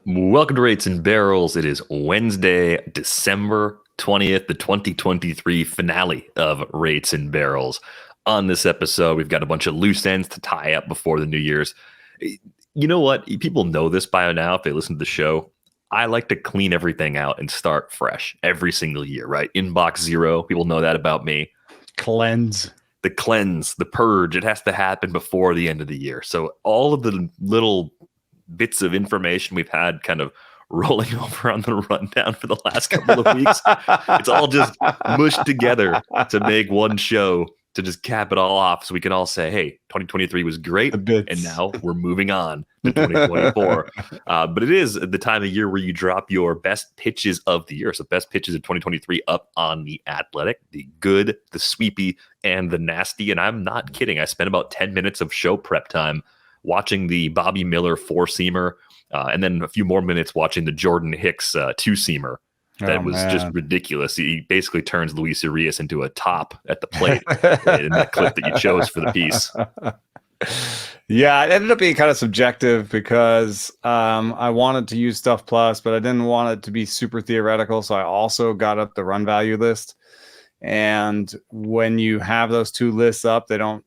Welcome to Rates and Barrels. It is Wednesday, December 20th, the 2023 finale of Rates and Barrels. On this episode, we've got a bunch of loose ends to tie up before the New Year's. You know what? People know this by now if they listen to the show. I like to clean everything out and start fresh every single year, right? Inbox zero. People know that about me. Cleanse. The cleanse, the purge, it has to happen before the end of the year. So all of the little bits of information we've had kind of rolling over on the rundown for the last couple of weeks, it's all just mushed together to make one show to just cap it all off so we can all say, hey, 2023 was great, and now we're moving on to 2024. But it is the time of year where you drop your best pitches of the year. So best pitches of 2023 up on The Athletic, the good, the sweepy, and the nasty. And I'm not kidding. I spent about 10 minutes of show prep time watching the Bobby Miller four-seamer, and then a few more minutes watching the Jordan Hicks two-seamer. That was just ridiculous. He basically turns Luis Urias into a top at the plate in that clip that you chose for the piece. Yeah, it ended up being kind of subjective because I wanted to use Stuff Plus, but I didn't want it to be super theoretical. So I also got up the run value list. And when you have those two lists up, they don't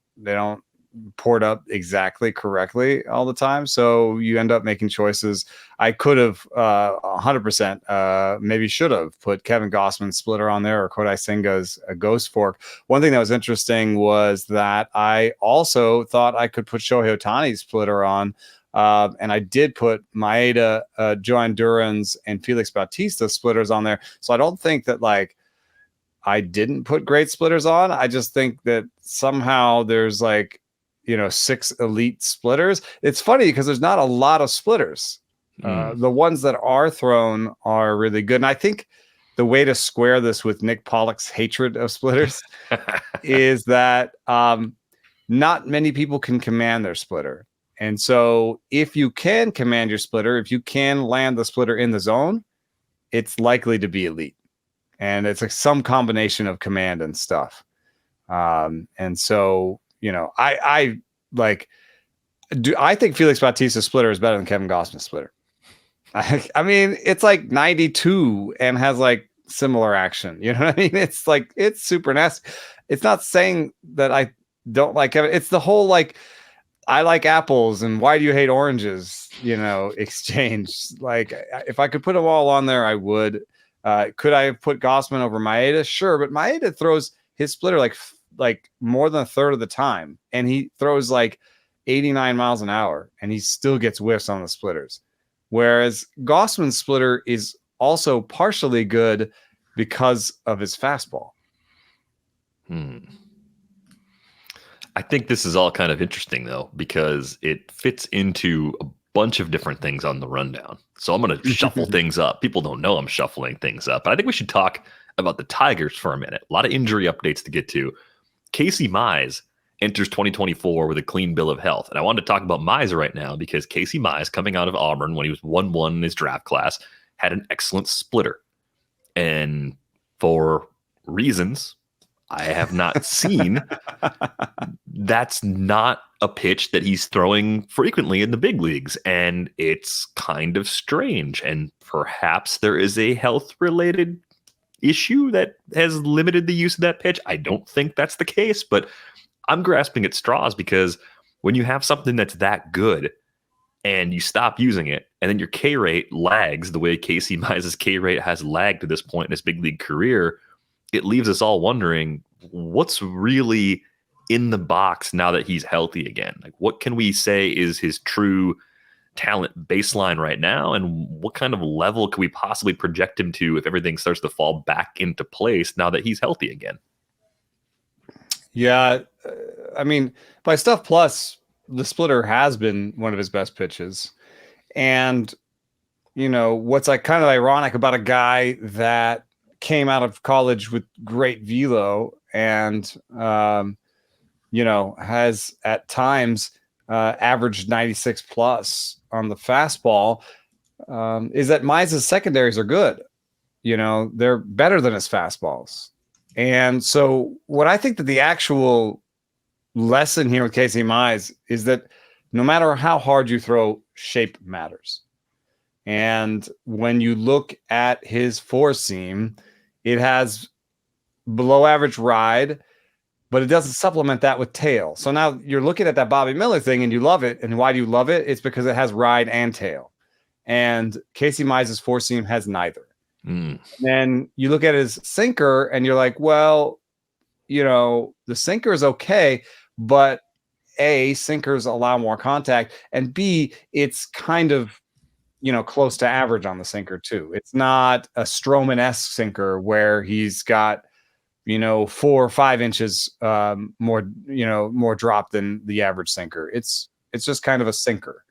port up exactly correctly all the time. So you end up making choices. I could have 100%, maybe should have put Kevin Gossman's splitter on there or Kodai Senga's a ghost fork. One thing that was interesting was that I also thought I could put Shohei Ohtani's splitter on. And I did put Maeda, Joan Duran's, and Felix Bautista splitters on there. So I don't think that I didn't put great splitters on. I just think that somehow there's 6 elite splitters. It's funny because there's not a lot of splitters. The ones that are thrown are really good. And I think the way to square this with Nick Pollock's hatred of splitters is that not many people can command their splitter. And so if you can command your splitter, if you can land the splitter in the zone, it's likely to be elite. And it's some combination of command and stuff. And so, I think Felix Bautista's splitter is better than Kevin Gossman's splitter. I mean, it's 92 and has similar action. You know what I mean? It's super nasty. It's not saying that I don't like Kevin. It's the whole I like apples and why do you hate oranges? Exchange. If I could put them all on there, I would. Could I have put Gossman over Maeda? Sure, but Maeda throws his splitter like more than a third of the time, and he throws 89 miles an hour, and he still gets whiffs on the splitters. Whereas Gossman's splitter is also partially good because of his fastball. I think this is all kind of interesting, though, because it fits into a bunch of different things on the rundown. So I'm going to shuffle things up. People don't know I'm shuffling things up, but I think we should talk about the Tigers for a minute. A lot of injury updates to get to. Casey Mize enters 2024 with a clean bill of health. And I wanted to talk about Mize right now because Casey Mize, coming out of Auburn when he was 1-1 in his draft class, had an excellent splitter. And for reasons I have not seen, that's not a pitch that he's throwing frequently in the big leagues. And it's kind of strange. And perhaps there is a health-related issue that has limited the use of that pitch. I don't think that's the case, but I'm grasping at straws because when you have something that's that good and you stop using it, and then your K rate lags the way Casey Mize's K rate has lagged to this point in his big league career, it leaves us all wondering what's really in the box now that he's healthy again. What can we say is his true talent baseline right now, and what kind of level could we possibly project him to if everything starts to fall back into place now that he's healthy again? Yeah, I mean, by Stuff Plus, the splitter has been one of his best pitches. And, what's kind of ironic about a guy that came out of college with great velo and, has at times averaged 96 plus on the fastball, is that Mize's secondaries are good. They're better than his fastballs. And so what I think that the actual lesson here with Casey Mize is that no matter how hard you throw, shape matters. And when you look at his four seam, it has below average ride, but it doesn't supplement that with tail. So now you're looking at that Bobby Miller thing and you love it. And why do you love it? It's because it has ride and tail. And Casey Mize's four seam has neither. Then you look at his sinker and you're like, well, the sinker is okay, but A, sinkers allow more contact, and B, it's kind of close to average on the sinker too. It's not a Stroman-esque sinker where he's got 4 or 5 inches more drop than the average sinker. It's just kind of a sinker.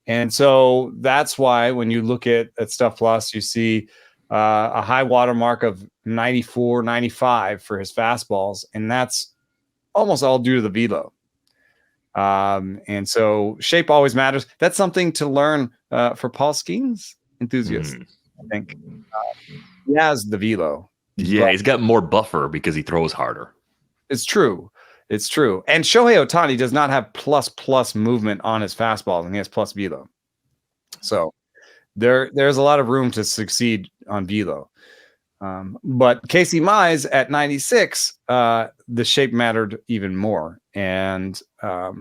And so that's why when you look at Stuff Plus, you see a high water mark of 94, 95 for his fastballs, and that's almost all due to the velo. And so shape always matters. That's something to learn for Paul Skeens enthusiasts. I think he has the velo. Yeah, he's got more buffer because he throws harder. It's true. It's true. And Shohei Ohtani does not have plus movement on his fastball, and he has plus velo. So there's a lot of room to succeed on velo. But Casey Mize at 96, the shape mattered even more. And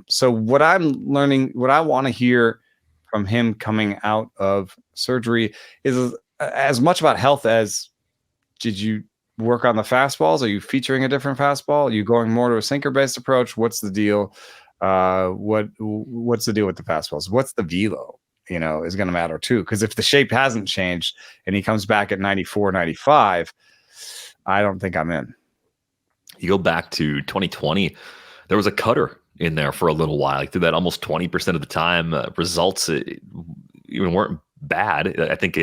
so what I'm learning, what I want to hear from him coming out of surgery is as much about health as, did you work on the fastballs? Are you featuring a different fastball? Are you going more to a sinker-based approach? What's the deal? What's the deal with the fastballs? What's the velo? Is going to matter too. Because if the shape hasn't changed and he comes back at 94, 95, I don't think I'm in. You go back to 2020, there was a cutter in there for a little while. He did that almost 20% of the time. Results even weren't bad. I think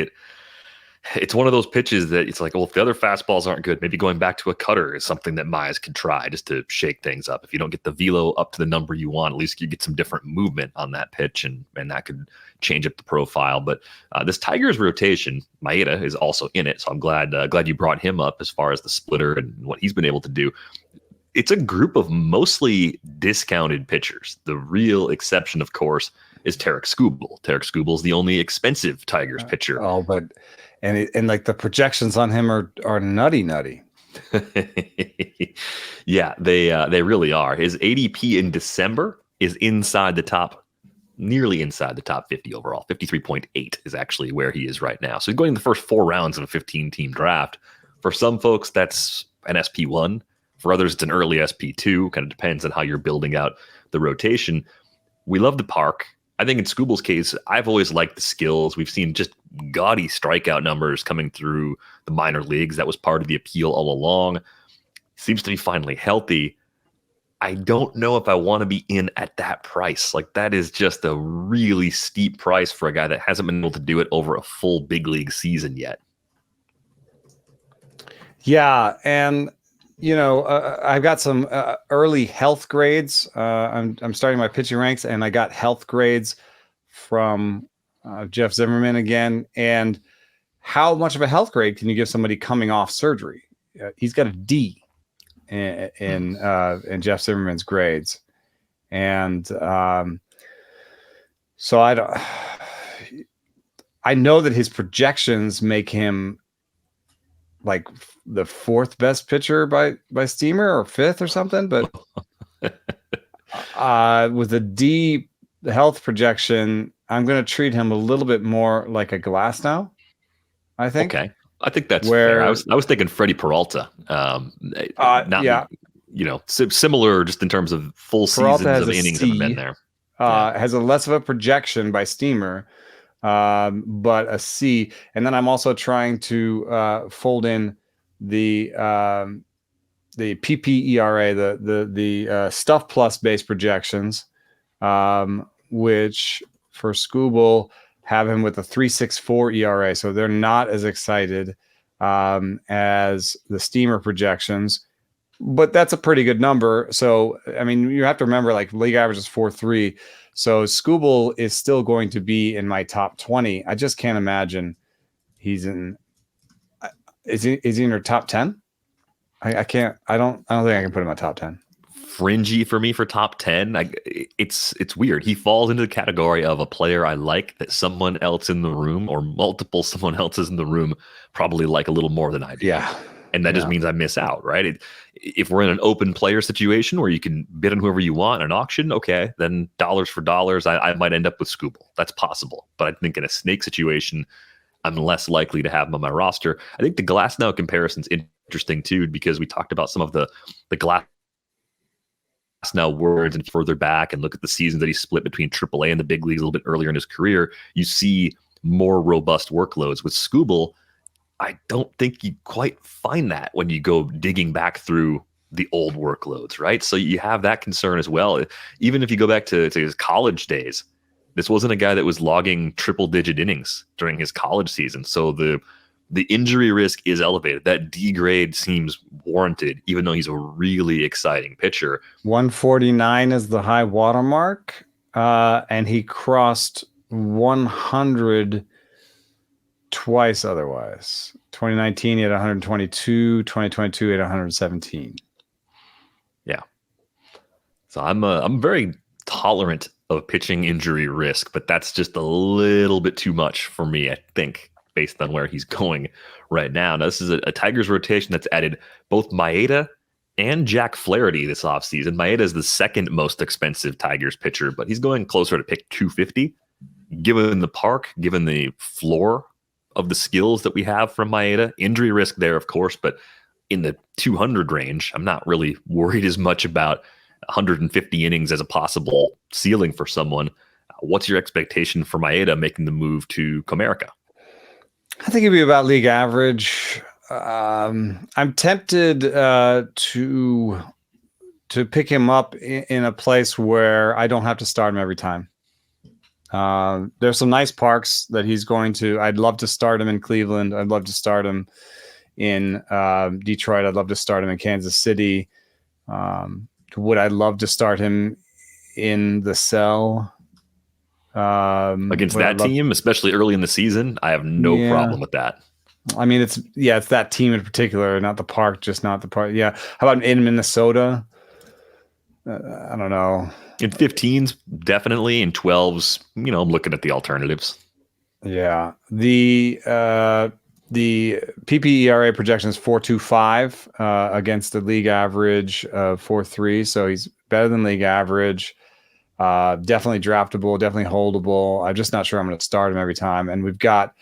it's one of those pitches that it's like, well, if the other fastballs aren't good, maybe going back to a cutter is something that Mize could try just to shake things up. If you don't get the velo up to the number you want, at least you get some different movement on that pitch, and that could change up the profile. But this Tigers rotation, Maeda is also in it, so I'm glad you brought him up as far as the splitter and what he's been able to do. It's a group of mostly discounted pitchers. The real exception, of course, is Tarik Skubal. Tarik Skubal is the only expensive Tigers pitcher. And like the projections on him are nutty. Yeah, they really are. His ADP in December is nearly inside the top 50 overall. 53.8 is actually where he is right now. So he's going the first 4 rounds of a 15-team draft. For some folks, that's an SP1. For others, it's an early SP2. Kind of depends on how you're building out the rotation. We love the park. I think in Skubal's case, I've always liked the skills. We've seen just gaudy strikeout numbers coming through the minor leagues. That was part of the appeal all along. Seems to be finally healthy. I don't know if I want to be in at that price. Like, that is just a really steep price for a guy that hasn't been able to do it over a full big league season yet. Yeah, and I've got some early health grades. I'm starting my pitching ranks, and I got health grades from Jeff Zimmerman again. And how much of a health grade can you give somebody coming off surgery? He's got a D in Jeff Zimmerman's grades, and so I know that his projections make him like the 4th best pitcher by Steamer, or 5th or something, but with a D health projection, I'm going to treat him a little bit more like a Glass now, I think. Okay, I think that's fair. I was thinking Freddie Peralta. Similar just in terms of full Peralta seasons of innings that have been there. Has a less of a projection by Steamer, but a C. And then I'm also trying to fold in the PPERA, the Stuff Plus based projections, which for Skubal have him with a 3.64 ERA. So they're not as excited as the Steamer projections, but that's a pretty good number. So, I mean, you have to remember, like, league average is 4.3. So Skubal is still going to be in my top 20. I just can't imagine he's in. Is he in your top 10? I can't. I don't think I can put him in my top 10. fringy for me for top 10. It's weird. He falls into the category of a player I like that someone else in the room or multiple someone else's in the room probably like a little more than I do. Yeah. And that just means I miss out, right? If we're in an open player situation where you can bid on whoever you want in an auction, okay, then dollars for dollars, I might end up with Skubal. That's possible. But I think in a snake situation, I'm less likely to have him on my roster. I think the Glass Now comparison's interesting too, because we talked about some of the Glass Now words and further back and look at the seasons that he split between AAA and the big leagues a little bit earlier in his career. You see more robust workloads. With Skubal, I don't think you quite find that when you go digging back through the old workloads, right? So you have that concern as well. Even if you go back to his college days, this wasn't a guy that was logging triple-digit innings during his college season. So the injury risk is elevated. That D grade seems warranted, even though he's a really exciting pitcher. 149 is the high watermark, and he crossed 100 twice otherwise. 2019 he had 122, 2022 he had 117. Yeah. So I'm very tolerant of pitching injury risk, but that's just a little bit too much for me, I think, based on where he's going right now. Now, this is a Tigers rotation that's added both Maeda and Jack Flaherty this offseason. Maeda is the second most expensive Tigers pitcher, but he's going closer to pick 250. Given the park, given the floor of the skills that we have from Maeda, injury risk there, of course, but in the 200 range, I'm not really worried as much about 150 innings as a possible ceiling for someone. What's your expectation for Maeda making the move to Comerica? I think it'd be about league average. I'm tempted to pick him up in a place where I don't have to start him every time. There's some nice parks that he's going to. I'd love to start him in Cleveland. I'd love to start him in Detroit. I'd love to start him in Kansas City. Would I love to start him in the Cell? Against that team, especially early in the season, I have no problem with that. I mean, it's that team in particular, not the park, just not the park. Yeah. How about in Minnesota? I don't know. In 15s, definitely. In 12s, I'm looking at the alternatives. Yeah. The PPERA projection is 4.25 against the league average of 4.3. So he's better than league average. Definitely draftable, definitely holdable. I'm just not sure I'm going to start him every time. And we've got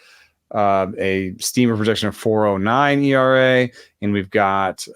a steamer projection of 4.09 ERA, and we've got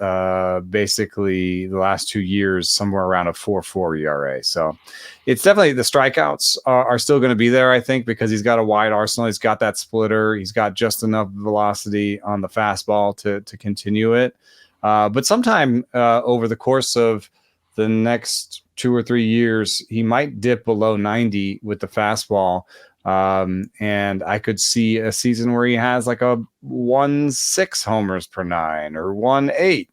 basically the last 2 years somewhere around a 4.4 ERA. So it's definitely, the strikeouts are still going to be there, I think, because he's got a wide arsenal. He's got that splitter. He's got just enough velocity on the fastball to continue it. But sometime over the course of the next 2 or 3 years, he might dip below 90 with the fastball. And I could see a season where he has like a 1.6 homers per 9 or 1.8,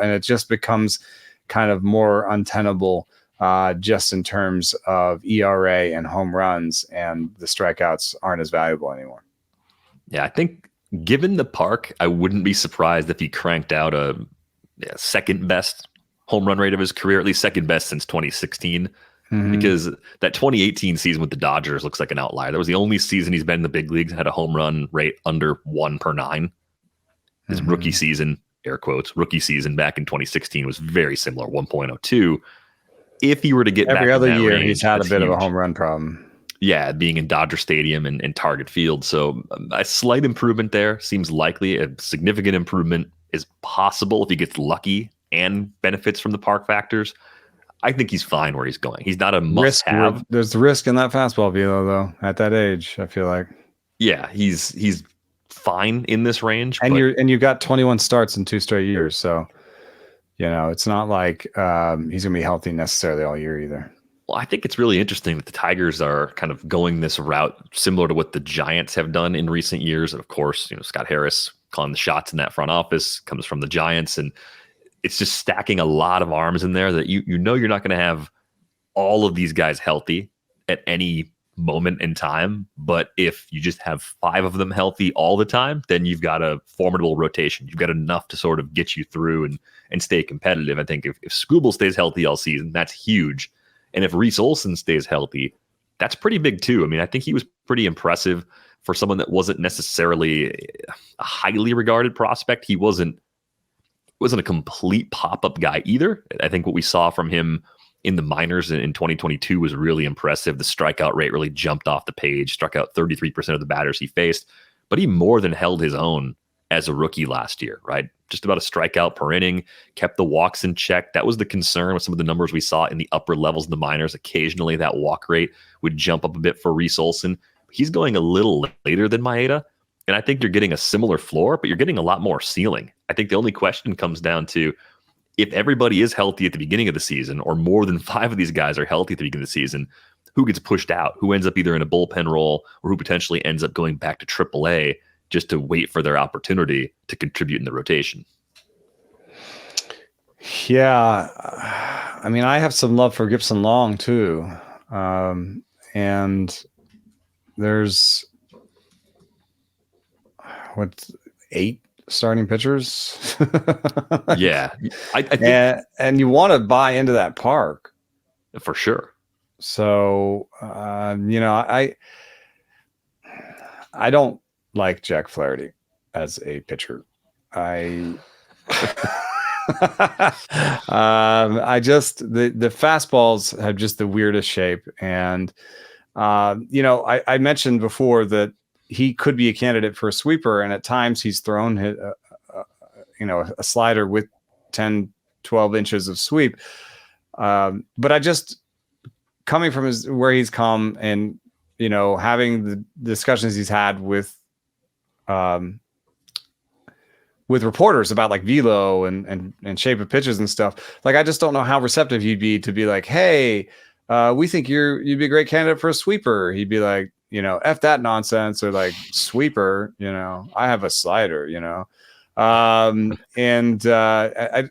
and it just becomes kind of more untenable just in terms of ERA and home runs, and the strikeouts aren't as valuable anymore. Yeah, I think given the park, I wouldn't be surprised if he cranked out a second best home run rate of his career, at least second best since 2016. Because that 2018 season with the Dodgers looks like an outlier. That was the only season he's been in the big leagues and had a home run rate under 1 per 9. His rookie season, air quotes, rookie season back in 2016 was very similar, 1.02. If he were to get every back other in that year, range, he's had a bit huge. of a home run problem. Yeah, being in Dodger Stadium and Target Field. So a slight improvement there seems likely. A significant improvement is possible if he gets lucky and benefits from the park factors. I think he's fine where he's going. He's not a must-have. There's the risk in that fastball velo, though. At that age, I feel like. Yeah, he's fine in this range. And you've got 21 starts in 2 straight years, so it's not like he's gonna be healthy necessarily all year either. Well, I think it's really interesting that the Tigers are kind of going this route similar to what the Giants have done in recent years. And of course, Scott Harris calling the shots in that front office comes from the Giants, and it's just stacking a lot of arms in there that you're not going to have all of these guys healthy at any moment in time. But if you just have 5 of them healthy all the time, then you've got a formidable rotation. You've got enough to sort of get you through and stay competitive. I think if Skubal stays healthy all season, that's huge. And if Reese Olson stays healthy, that's pretty big too. I mean, I think he was pretty impressive for someone that wasn't necessarily a highly regarded prospect. He wasn't a complete pop-up guy either. I think what we saw from him in the minors in 2022 was really impressive. The strikeout rate really jumped off the page, struck out 33% of the batters he faced, but he more than held his own as a rookie last year, right? Just about a strikeout per inning, kept the walks in check. That was the concern with some of the numbers we saw in the upper levels of the minors. Occasionally that walk rate would jump up a bit for Reese Olson. He's going a little later than Maeda, and I think you're getting a similar floor, but you're getting a lot more ceiling. I think the only question comes down to, if everybody is healthy at the beginning of the season, or more than 5 of these guys are healthy at the beginning of the season, who gets pushed out, who ends up either in a bullpen role, or who potentially ends up going back to AAA just to wait for their opportunity to contribute in the rotation. Yeah. I mean, I have some love for Gipson-Long too. And there's 8 starting pitchers. Yeah. I think, and you want to buy into that park. For sure. So, I don't like Jack Flaherty as a pitcher. I just the fastballs have just the weirdest shape, and I mentioned before that he could be a candidate for a sweeper, and at times he's thrown a slider with 10, 12 inches of sweep. But I just, coming from where he's come, and having the discussions he's had with reporters about like velo and shape of pitches and stuff, like I just don't know how receptive he'd be to be like, hey, we think you'd be a great candidate for a sweeper. He'd be like, F that nonsense, or like, sweeper, I have a slider, I don't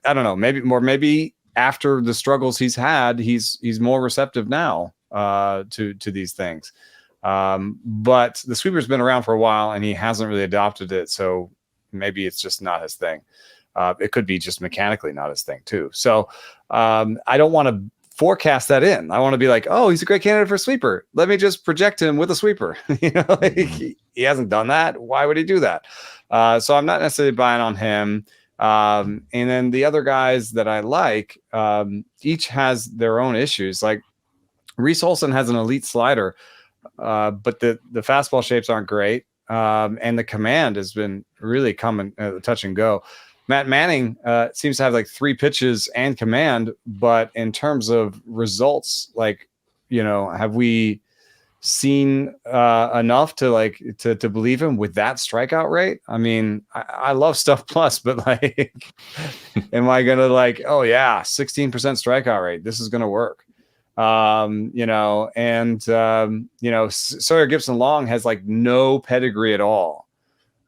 know, maybe after the struggles he's had, he's more receptive now to these things. But the sweeper's been around for a while and he hasn't really adopted it. So maybe it's just not his thing. It could be just mechanically not his thing too. So I don't want to forecast that in. I want to be like, oh, he's a great candidate for a sweeper. Let me just project him with a sweeper. He hasn't done that. Why would he do that? So I'm not necessarily buying on him. And then the other guys that I like, each has their own issues. Like Reese Olson has an elite slider, but the fastball shapes aren't great. And the command has been really coming touch and go. Matt Manning seems to have like 3 pitches and command, but in terms of results, like, have we seen enough to believe him with that strikeout rate? I mean, I love Stuff Plus, but like, am I gonna like, oh yeah, 16% strikeout rate, this is gonna work? Sawyer Gipson-Long has like no pedigree at all.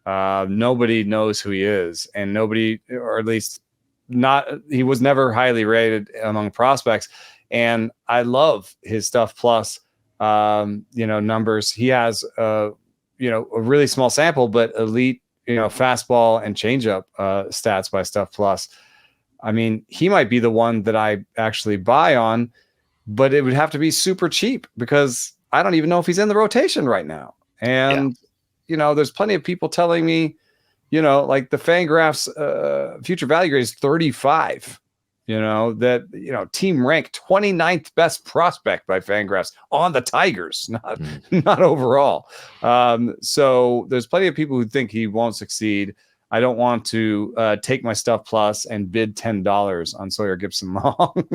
Nobody knows who he is, and nobody, or at least he was never highly rated among prospects. And I love his Stuff Plus numbers. He has a really small sample, but elite fastball and changeup stats by Stuff Plus. I mean, he might be the one that I actually buy on, but it would have to be super cheap because I don't even know if he's in the rotation right now. And there's plenty of people telling me, like the Fangraphs future value grade is 35. That team ranked 29th best prospect by Fangraphs on the Tigers, not overall. So there's plenty of people who think he won't succeed. I don't want to take my Stuff Plus and bid $10 on Sawyer Gipson-Long.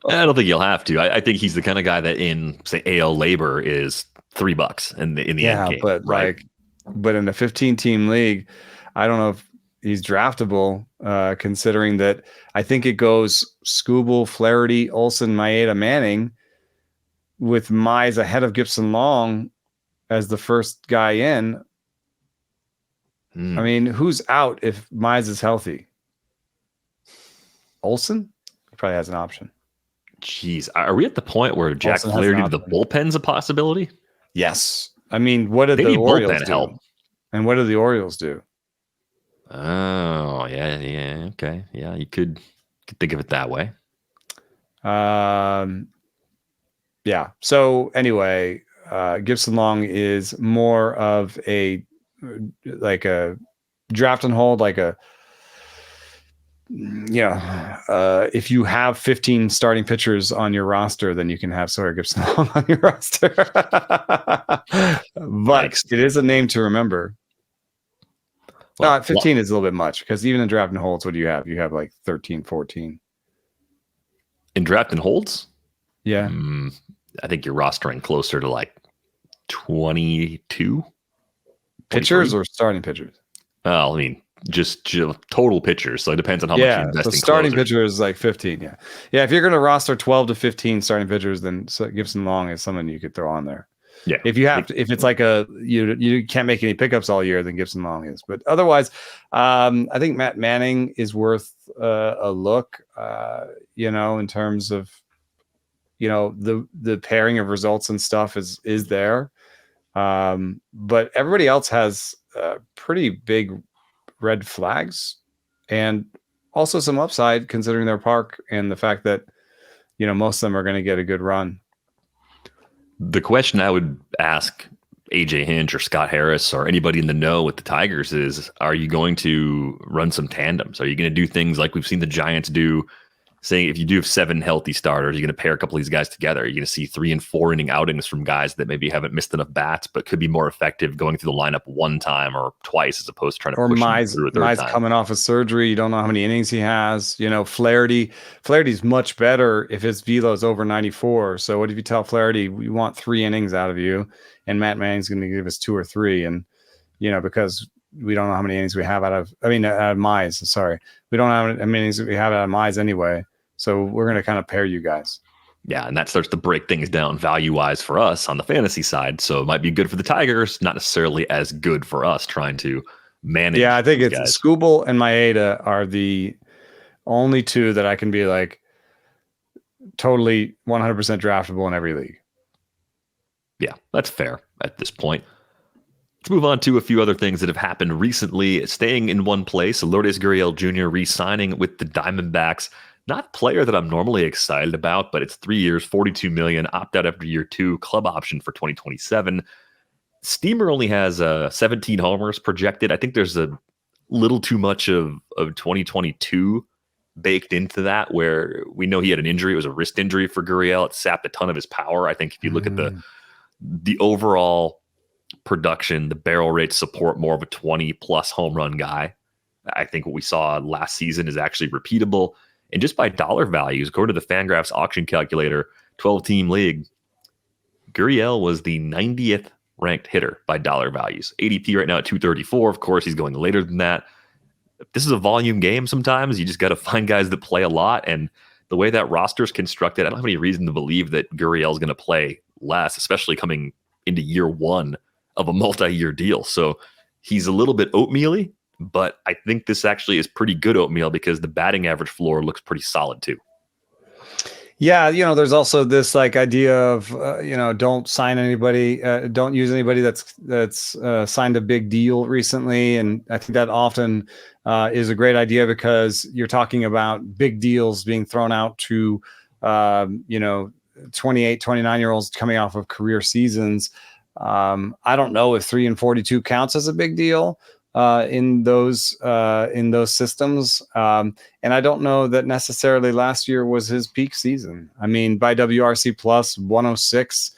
I don't think you'll have to. I think he's the kind of guy that in, say, AL labor is $3 in the end game. But right? But in a 15-team league, I don't know if he's draftable, considering that I think it goes Skubal, Flaherty, Olson, Maeda, Manning, with Mize ahead of Gipson-Long as the first guy in. I mean, who's out if Mize is healthy? Olson? He probably has an option. Jeez, are we at the point where Jack Olson has Flaherty an to the option. bullpen's a possibility? Yes. I mean, what did They the need Orioles bullpen do? help. And what did the Orioles do? Oh, yeah, okay. Yeah, you could think of it that way. Yeah. So anyway, Gipson-Long is more of a draft and hold, if you have 15 starting pitchers on your roster, then you can have Sawyer Gipson-Long on your roster. But it is a name to remember. Well, 15 is a little bit much because even in draft and holds, what do you have? You have like 13, 14. In draft and holds? Yeah. I think you're rostering closer to like 22 pitchers or starting pitchers. Well, I mean, just total pitchers. So it depends on how much you invest so in starting closers. pitchers is like 15. Yeah. If you're going to roster 12 to 15 starting pitchers, then Gipson-Long is someone you could throw on there. Yeah. If it's like you can't make any pickups all year, then Gipson-Long is. But otherwise, I think Matt Manning is worth a look. In terms of the pairing of results and stuff is there. But everybody else has pretty big red flags and also some upside considering their park and the fact that most of them are going to get a good run. The question I would ask AJ Hinch or Scott Harris or anybody in the know with the Tigers is, are you going to run some tandems? Are you going to do things like we've seen the Giants do, saying if you do have 7 healthy starters, you're going to pair a couple of these guys together. You're going to see 3 and 4 inning outings from guys that maybe haven't missed enough bats, but could be more effective going through the lineup one time or twice as opposed to trying to push them through a third time. Coming off of surgery. You don't know how many innings he has. Flaherty's much better if his velo is over 94. So what if you tell Flaherty, we want 3 innings out of you, and Matt Manning's going to give us 2 or 3. And, because we don't know how many innings we have out of Mize. Sorry. We don't know how many innings we have out of Mize anyway. So we're going to kind of pair you guys. Yeah, and that starts to break things down value-wise for us on the fantasy side. So it might be good for the Tigers, not necessarily as good for us trying to manage. Yeah, I think it's Skubal and Maeda are the only 2 that I can be like totally 100% draftable in every league. Yeah, that's fair at this point. Let's move on to a few other things that have happened recently. Staying in one place, Lourdes Gurriel Jr. re-signing with the Diamondbacks. Not a player that I'm normally excited about, but it's 3 years, $42 million, opt out after year 2, club option for 2027. Steamer only has 17 homers projected. I think there's a little too much of 2022 baked into that, where we know he had an injury. It was a wrist injury for Gurriel. It sapped a ton of his power. I think if you look at the overall production, the barrel rates support more of a 20-plus home run guy. I think what we saw last season is actually repeatable. And just by dollar values, according to the Fangraphs auction calculator, 12-team league, Gurriel was the 90th ranked hitter by dollar values. ADP right now at 234. Of course, he's going later than that. This is a volume game sometimes. You just got to find guys that play a lot. And the way that roster is constructed, I don't have any reason to believe that Gurriel is going to play less, especially coming into year 1 of a multi-year deal. So he's a little bit oatmeal-y, but I think this actually is pretty good oatmeal because the batting average floor looks pretty solid too. Yeah, there's also this idea of don't sign anybody, don't use anybody that's signed a big deal recently, and I think that often is a great idea because you're talking about big deals being thrown out to 28, 29-year-olds coming off of career seasons. I don't know if 3 and 42 counts as a big deal in those systems. And I don't know that necessarily last year was his peak season. I mean, by WRC plus 106,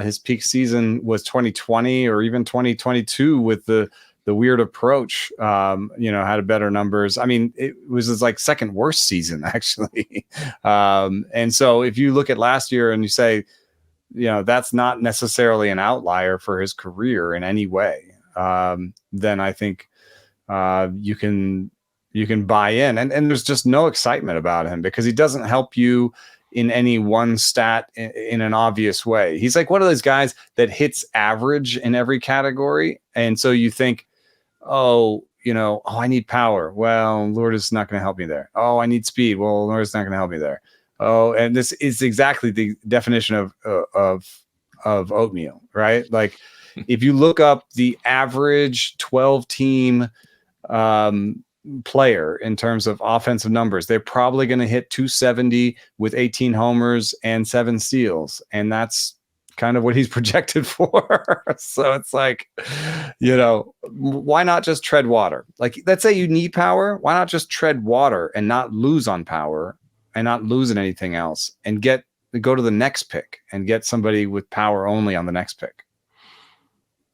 his peak season was 2020 or even 2022 with the weird approach, had better numbers. I mean, it was his second worst season actually. And so if you look at last year and you say, that's not necessarily an outlier for his career in any way, then I think you can buy in. And there's just no excitement about him because he doesn't help you in any one stat in an obvious way. He's like one of those guys that hits average in every category. And so you think, I need power. Well, Lourdes is not going to help me there. Oh, I need speed. Well, Lourdes is not going to help me there. Oh, and this is exactly the definition of oatmeal, right? Like if you look up the average 12 team player in terms of offensive numbers, they're probably going to hit 270 with 18 homers and 7 steals, and that's kind of what he's projected for. So it's like, why not just tread water? Like, let's say you need power, why not just tread water and not lose on power and not lose in anything else, and go to the next pick and get somebody with power only on the next pick?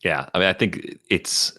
Yeah, I mean, I think it's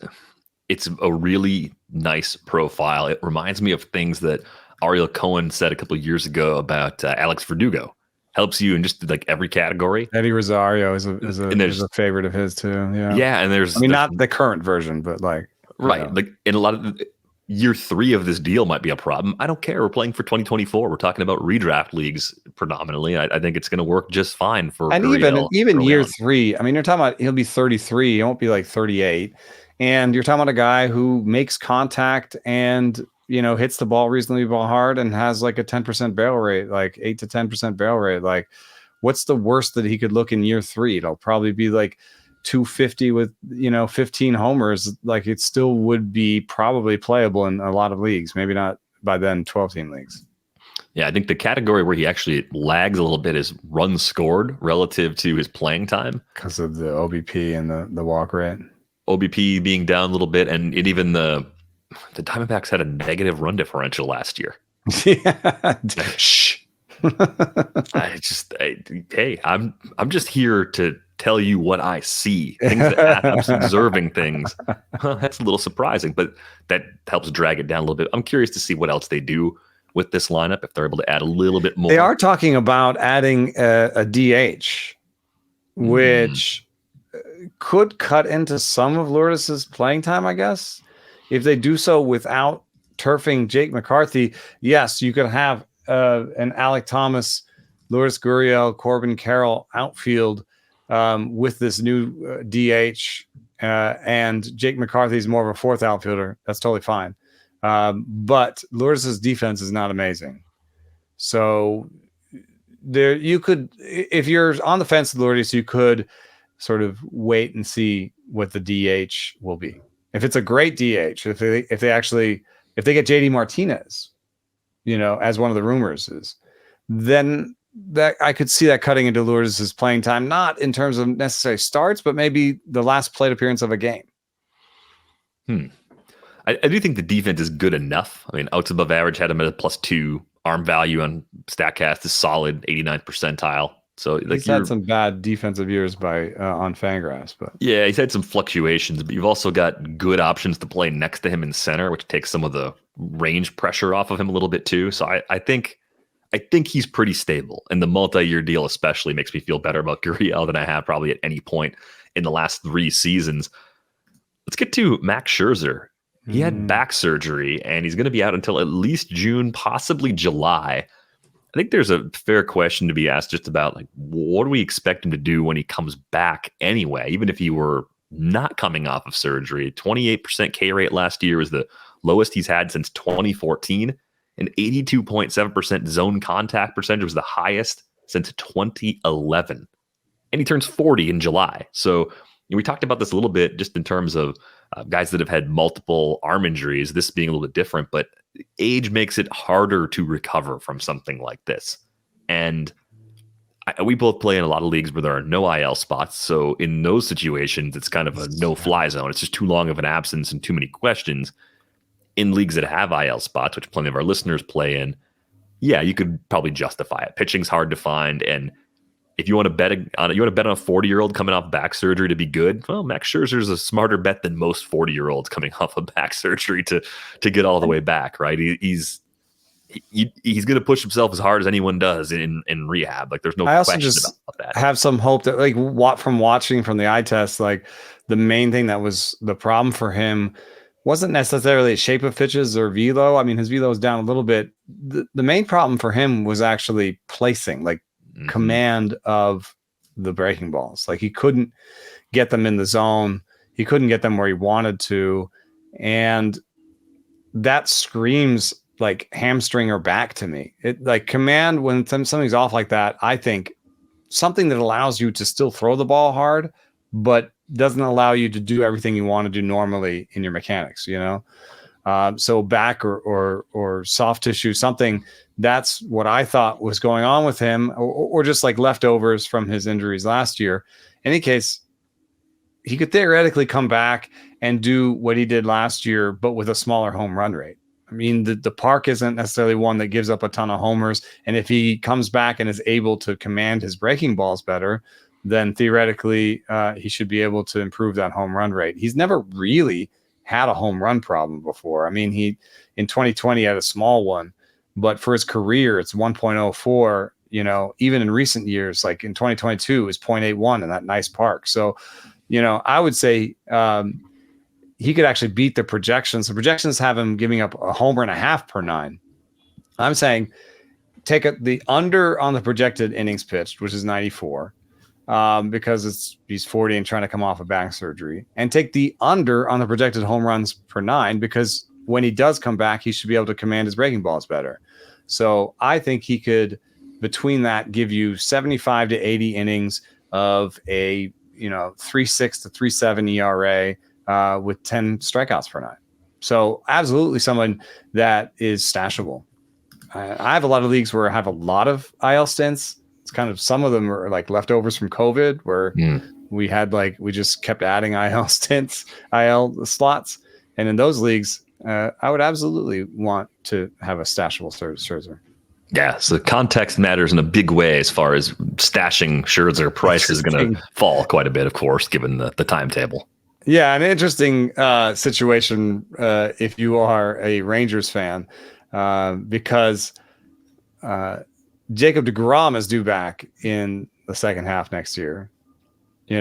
a really nice profile. It reminds me of things that Ariel Cohen said a couple of years ago about Alex Verdugo. Helps you in just like every category. Eddie Rosario is a favorite of his too. Yeah, and there's not the current version, but like right, like in a lot of year 3 of this deal might be a problem. I don't care. We're playing for 2024. We're talking about redraft leagues predominantly. I think it's going to work just fine for. And Gurriel even year 3. I mean, you're talking about he'll be 33. He won't be like 38. And you're talking about a guy who makes contact and hits the ball reasonably hard and has like a 10% barrel rate, like 8 to 10% barrel rate. Like, what's the worst that he could look in year 3? It'll probably be like 250 with 15 homers. Like, it still would be probably playable in a lot of leagues. Maybe not by then 12-team leagues. Yeah, I think the category where he actually lags a little bit is runs scored relative to his playing time because of the OBP and the walk rate. OBP being down a little bit, and even the Diamondbacks had a negative run differential last year. Yeah. Shh. Hey, I'm just here to tell you what I see. Things that happen. I'm just observing things. That's a little surprising, but that helps drag it down a little bit. I'm curious to see what else they do with this lineup, if they're able to add a little bit more. They are talking about adding a DH, which could cut into some of Lourdes' playing time, I guess. If they do so without turfing Jake McCarthy, yes, you could have an Alec Thomas, Lourdes Gurriel, Corbin Carroll outfield with this new DH, and Jake McCarthy is more of a 4th outfielder. That's totally fine. But Lourdes' defense is not amazing. So there, you could, if you're on the fence with Lourdes, you could sort of wait and see what the DH will be. If it's a great DH, if they get JD Martinez, as one of the rumors is, then that I could see that cutting into Lourdes' playing time, not in terms of necessary starts, but maybe the last plate appearance of a game. I do think the defense is good enough. I mean, outs above average had him at a +2. Arm value on StatCast is solid, 89th percentile. So like, he's had some bad defensive years on Fangraphs, but yeah, he's had some fluctuations. But you've also got good options to play next to him in center, which takes some of the range pressure off of him a little bit too. So I think he's pretty stable, and the multi-year deal especially makes me feel better about Gurriel than I have probably at any point in the last 3 seasons. Let's get to Max Scherzer. He had back surgery, and he's going to be out until at least June, possibly July. I think there's a fair question to be asked just about, like, what do we expect him to do when he comes back anyway, even if he were not coming off of surgery? 28% K rate last year was the lowest he's had since 2014, and 82.7% zone contact percentage was the highest since 2011. And he turns 40 in July. So we talked about this a little bit just in terms of guys that have had multiple arm injuries, this being a little bit different, but age makes it harder to recover from something like this. And we both play in a lot of leagues where there are no IL spots. So in those situations, it's kind of a no-fly zone. It's just too long of an absence and too many questions. In leagues that have IL spots, which plenty of our listeners play in, yeah, you could probably justify it. Pitching's hard to find, and if you want to bet on a 40-year-old coming off back surgery to be good, well, Max Scherzer is a smarter bet than most 40-year-olds coming off of back surgery to get all the way back, right? He's going to push himself as hard as anyone does in rehab. Like, there's no question about that. I have some hope that, like, from watching from the eye test, like, the main thing that was the problem for him wasn't necessarily shape of pitches or velo. I mean, his velo was down a little bit. The main problem for him was actually placing, like, command of the breaking balls. Like, he couldn't get them in the zone. He couldn't get them where he wanted to. And that screams like hamstring or back to me. It like command when something's off like that. I think something that allows you to still throw the ball hard, but doesn't allow you to do everything you want to do normally in your mechanics. So back or soft tissue, something. That's what I thought was going on with him, or just like leftovers from his injuries last year. In any case, he could theoretically come back and do what he did last year, but with a smaller home run rate. I mean, the park isn't necessarily one that gives up a ton of homers. And if he comes back and is able to command his breaking balls better, then theoretically he should be able to improve that home run rate. He's never really had a home run problem before. I mean, he in 2020 had a small one, but for his career, it's 1.04. Even in recent years, like in 2022, it was 0.81 in that nice park. So, I would say he could actually beat the projections. The projections have him giving up a homer and a half per 9. I'm saying take the under on the projected innings pitched, which is 94, because he's 40 and trying to come off of back surgery, and take the under on the projected home runs per 9, because when he does come back, he should be able to command his breaking balls better. So I think he could, between that, give you 75 to 80 innings of a 3.6 to 3.7 ERA. With 10 strikeouts per 9. So absolutely someone that is stashable. I have a lot of leagues where I have a lot of IL stints. It's kind of, some of them are like leftovers from COVID, where we just kept adding IL stints, IL slots. And in those leagues, I would absolutely want to have a stashable Scherzer. Yeah, so context matters in a big way as far as stashing Scherzer. Price is going to fall quite a bit, of course, given the timetable. Yeah, an interesting situation if you are a Rangers fan, because Jacob deGrom is due back in the second half next year, and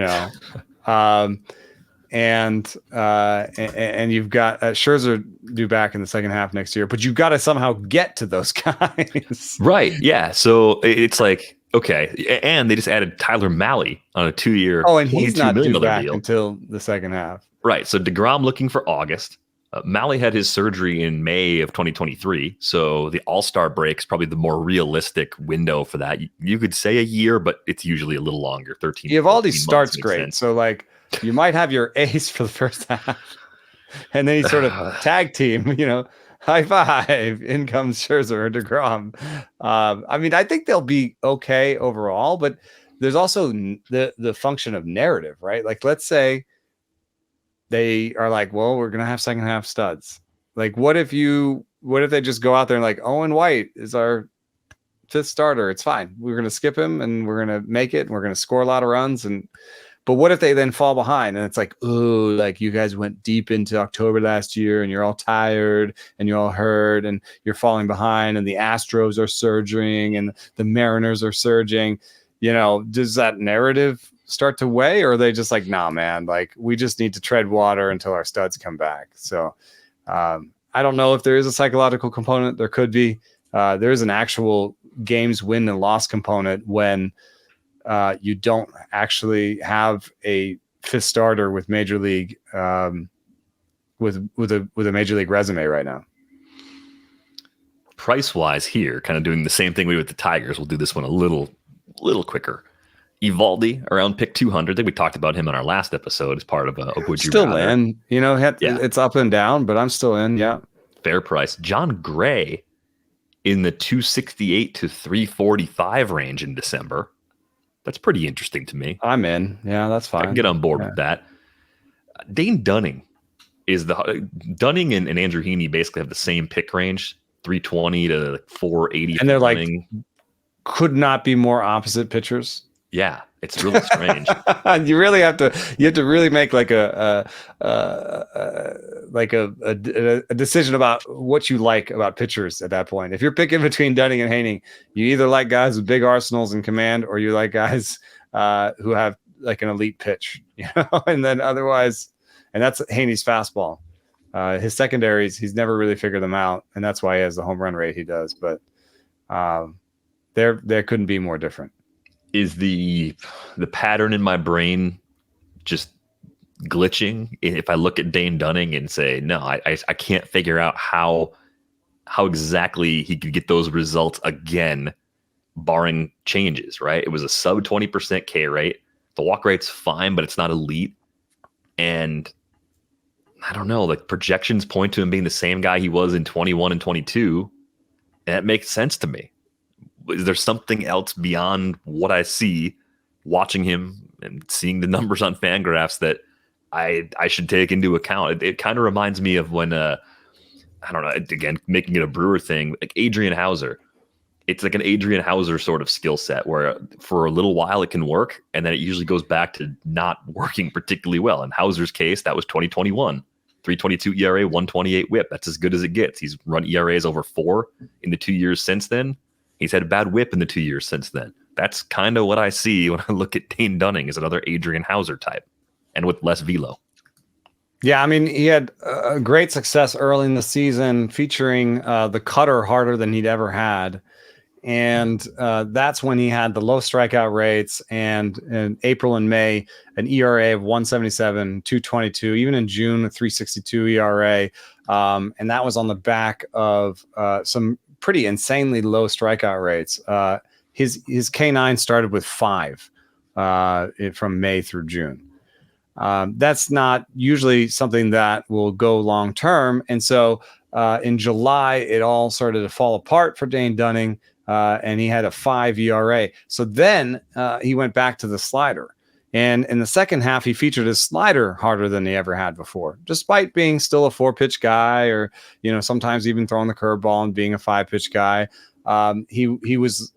you've got Scherzer due back in the second half next year, but you've got to somehow get to those guys. Right, yeah, so it's like, okay, and they just added Tyler Mahle on a 2-year, and he's not due back deal until the second half. Right, so deGrom looking for August. Mahle had his surgery in May of 2023, so the All-Star break is probably the more realistic window for that. You could say a year, but it's usually a little longer, 13. Eovaldi starts great, sense. So like you might have your ace for the first half, and then you sort of tag team, high five, in comes Scherzer or deGrom. I mean, I think they'll be okay overall, but there's also the function of narrative, right? Like, let's say they are like, well, we're gonna have second half studs. Like, what if they just go out there and like, Owen White is our 5th starter? It's fine. We're gonna skip him and we're gonna make it. And we're gonna score a lot of runs. But what if they then fall behind and it's like, oh, like you guys went deep into October last year and you're all tired and you're all hurt and you're falling behind and the Astros are surging and the Mariners are surging. Does that narrative start to weigh, or are they just like, nah, man, like we just need to tread water until our studs come back? So I don't know if there is a psychological component. There could be. There is an actual games win and loss component when you don't actually have a 5th starter with major league with a major league resume right now. Price wise here, kind of doing the same thing we did with the Tigers. We'll do this one a little quicker. Eovaldi around pick 200. I think we talked about him on our last episode as part of a Would You Still Rather. In. It's up and down, but I'm still in. Yeah. Fair price. John Gray in the 268 to 345 range in December. That's pretty interesting to me. I'm in. Yeah, that's fine. I can get on board with that. Dane Dunning Dunning and Andrew Heaney basically have the same pick range, 320 to 480. And they're Dunning. Like, could not be more opposite pitchers. Yeah, it's really strange. You really have to really make like a decision about what you like about pitchers at that point. If you're picking between Dunning and Heaney, you either like guys with big arsenals in command, or you like guys who have like an elite pitch, and then otherwise, and that's Heaney's fastball. His secondaries, he's never really figured them out, and that's why he has the home run rate he does. But there couldn't be more different. Is the pattern in my brain just glitching if I look at Dane Dunning and say, no, I can't figure out how how exactly he could get those results again, barring changes, right? It was a sub 20% K rate. The walk rate's fine, but it's not elite. And I don't know, like projections point to him being the same guy he was in 21 and 22. And that makes sense to me. Is there something else beyond what I see watching him and seeing the numbers on Fangraphs that I should take into account? It kind of reminds me of when, I don't know, again, making it a Brewer thing, like Adrian Hauser. It's like an Adrian Hauser sort of skill set where for a little while it can work, and then it usually goes back to not working particularly well. In Hauser's case, that was 2021. 3.22 ERA, 1.28 WHIP. That's as good as it gets. He's run ERAs over 4 in the 2 years since then. He's had a bad WHIP in the 2 years since then. That's kind of what I see when I look at Dane Dunning as another Adrian Hauser type, and with less velo. Yeah, I mean, he had great success early in the season, featuring the cutter harder than he'd ever had. And that's when he had the low strikeout rates, and in April and May, an ERA of 177, 222, even in June, a 362 ERA. And that was on the back of some pretty insanely low strikeout rates. His K9 started with 5 from May through June. That's not usually something that will go long term. And so in July, it all started to fall apart for Dane Dunning. And he had a 5 ERA. So then he went back to the slider. And in the second half, he featured his slider harder than he ever had before, despite being still a 4-pitch guy, or, you know, sometimes even throwing the curveball and being a 5-pitch guy. He was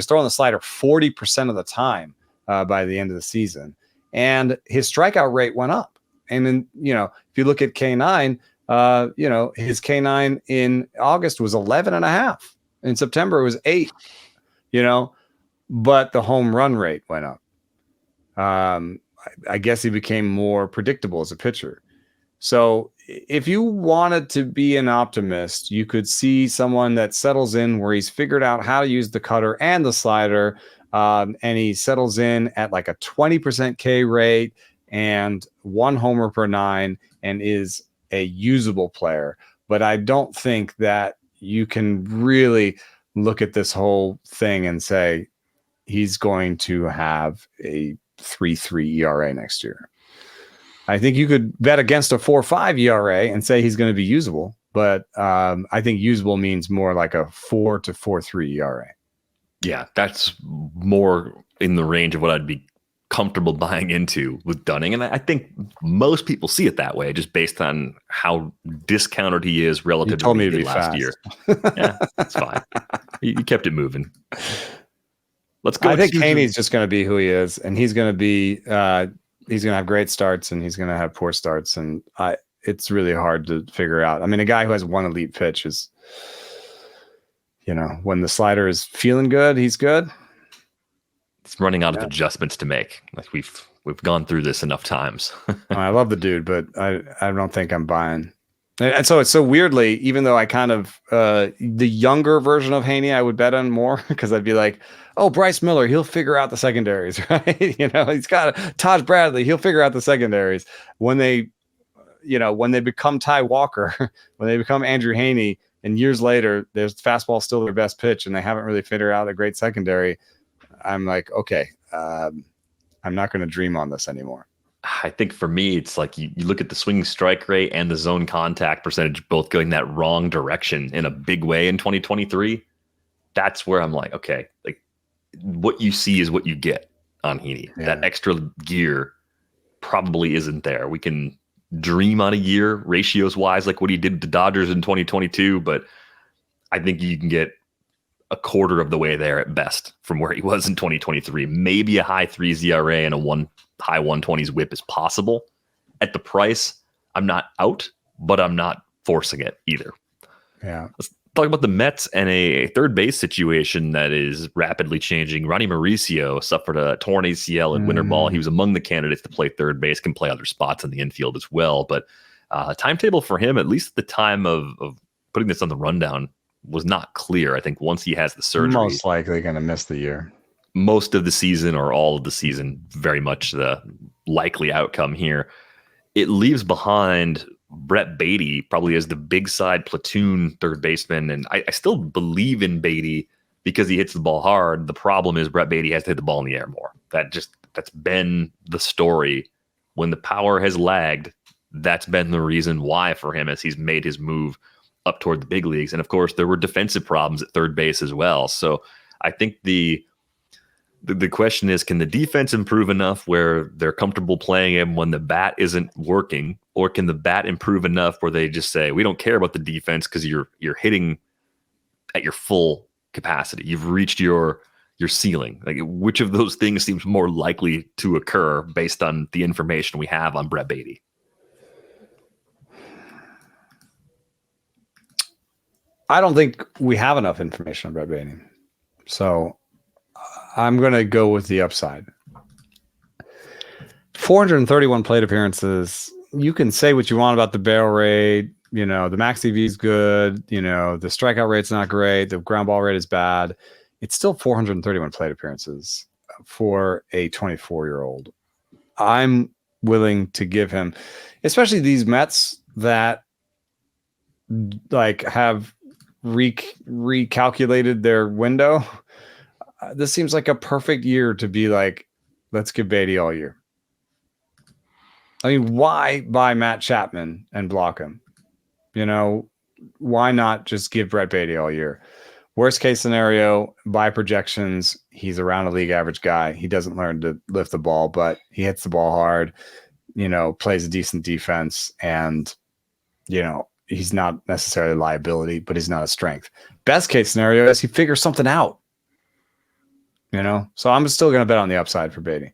throwing the slider 40% of the time by the end of the season. And his strikeout rate went up. And then, you know, if you look at K9, you know, his K9 in August was 11.5. In September, it was 8, you know, but the home run rate went up. I guess he became more predictable as a pitcher. So if you wanted to be an optimist, you could see someone that settles in where he's figured out how to use the cutter and the slider, and he settles in at like a 20% K rate and 1 homer per 9 and is a usable player. But I don't think that you can really look at this whole thing and say he's going to have a 3.3 ERA next year. I think you could bet against a 4.5 ERA and say he's going to be usable, but I think usable means more like a 4 to 4.3 ERA. Yeah, that's more in the range of what I'd be comfortable buying into with Dunning. And I think most people see it that way, just based on how discounted he is relative to what he did last year. Yeah, that's fine. You kept it moving. Let's go. I think Haney's just going to be who he is, and he's going to be he's going to have great starts and he's going to have poor starts, and it's really hard to figure out. I mean, a guy who has one elite pitch is, you know, when the slider is feeling good, he's good. It's running out of adjustments to make. Like we've gone through this enough times. I love the dude, but I don't think I'm buying. And so it's so weirdly, even though I kind of the younger version of Haney, I would bet on more, because I'd be like, oh, Bryce Miller, he'll figure out the secondaries, right? You know, he's got Taj Bradley, he'll figure out the secondaries. When they become Ty Walker, when they become Andrew Haney, and years later, there's fastball still their best pitch, and they haven't really figured out a great secondary. I'm like, okay, I'm not going to dream on this anymore. I think for me, it's like you look at the swing strike rate and the zone contact percentage both going that wrong direction in a big way in 2023. That's where I'm like, okay, like what you see is what you get on Heaney. Yeah. That extra gear probably isn't there. We can dream on a year ratios wise, like what he did to Dodgers in 2022, but I think you can get a quarter of the way there at best from where he was in 2023. Maybe a high 3s ERA and a high 120s whip is possible. At the price, I'm not out, but I'm not forcing it either. Yeah. Let's talk about the Mets and a third base situation that is rapidly changing. Ronny Mauricio suffered a torn ACL in winter ball. He was among the candidates to play third base, can play other spots in the infield as well. But timetable for him, at least at the time of putting this on the rundown, was not clear. I think once he has the surgery, most likely going to miss the year. Most of the season or all of the season, very much the likely outcome here. It leaves behind Brett Baty probably as the big side platoon third baseman. And I still believe in Baty because he hits the ball hard. The problem is Brett Baty has to hit the ball in the air more. That's been the story. When the power has lagged, that's been the reason why for him as he's made his move up toward the big leagues. And of course, there were defensive problems at third base as well. So I think the question is, can the defense improve enough where they're comfortable playing him when the bat isn't working? Or can the bat improve enough where they just say, we don't care about the defense because you're hitting at your full capacity. You've reached your ceiling. Like, which of those things seems more likely to occur based on the information we have on Brett Baty? I don't think we have enough information on Brett Baty. So I'm going to go with the upside. 431 plate appearances. You can say what you want about the barrel rate. The max EV is good. The strikeout rate's not great. The ground ball rate is bad. It's still 431 plate appearances for a 24-year-old. I'm willing to give him, especially these Mets that have recalculated their window. This seems like a perfect year to be like, let's give Baty all year. I mean, why buy Matt Chapman and block him? Why not just give Brett Baty all year? Worst case scenario, by projections, he's around a league average guy. He doesn't learn to lift the ball, but he hits the ball hard, plays a decent defense, and, he's not necessarily a liability, but he's not a strength. Best case scenario is he figures something out. So I'm still going to bet on the upside for Baty.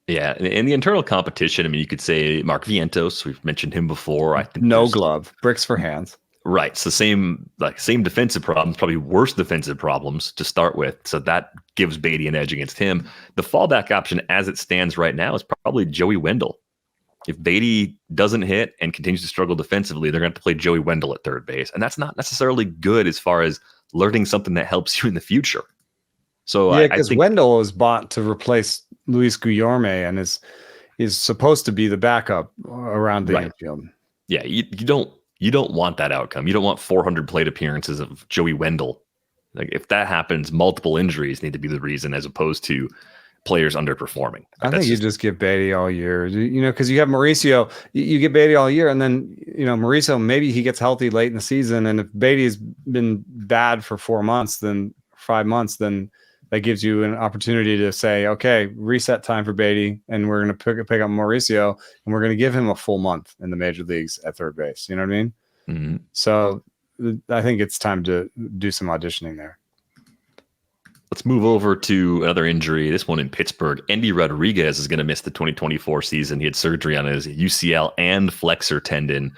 Yeah, in the internal competition, I mean, you could say Mark Vientos. We've mentioned him before. I think no glove, bricks for hands. Right. So same defensive problems, probably worse defensive problems to start with. So that gives Baty an edge against him. The fallback option as it stands right now is probably Joey Wendell. If Baty doesn't hit and continues to struggle defensively, they're going to have to play Joey Wendell at third base. And that's not necessarily good as far as learning something that helps you in the future. So yeah, because Wendell was bought to replace Luis Guillorme and is supposed to be the backup around the infield. Yeah, you don't want that outcome. You don't want 400 plate appearances of Joey Wendell. Like, if that happens, multiple injuries need to be the reason, as opposed to players underperforming. I think you just give Baty all year, because you have Mauricio. You get Baty all year, and then Mauricio, maybe he gets healthy late in the season, and if Baty's been bad for 4 months, then 5 months, then that gives you an opportunity to say, okay, reset time for Baty, and we're going to pick up Mauricio, and we're going to give him a full month in the major leagues at third base. You know what I mean? Mm-hmm. So I think it's time to do some auditioning there. Let's move over to another injury. This one in Pittsburgh. Endy Rodríguez is going to miss the 2024 season. He had surgery on his UCL and flexor tendon.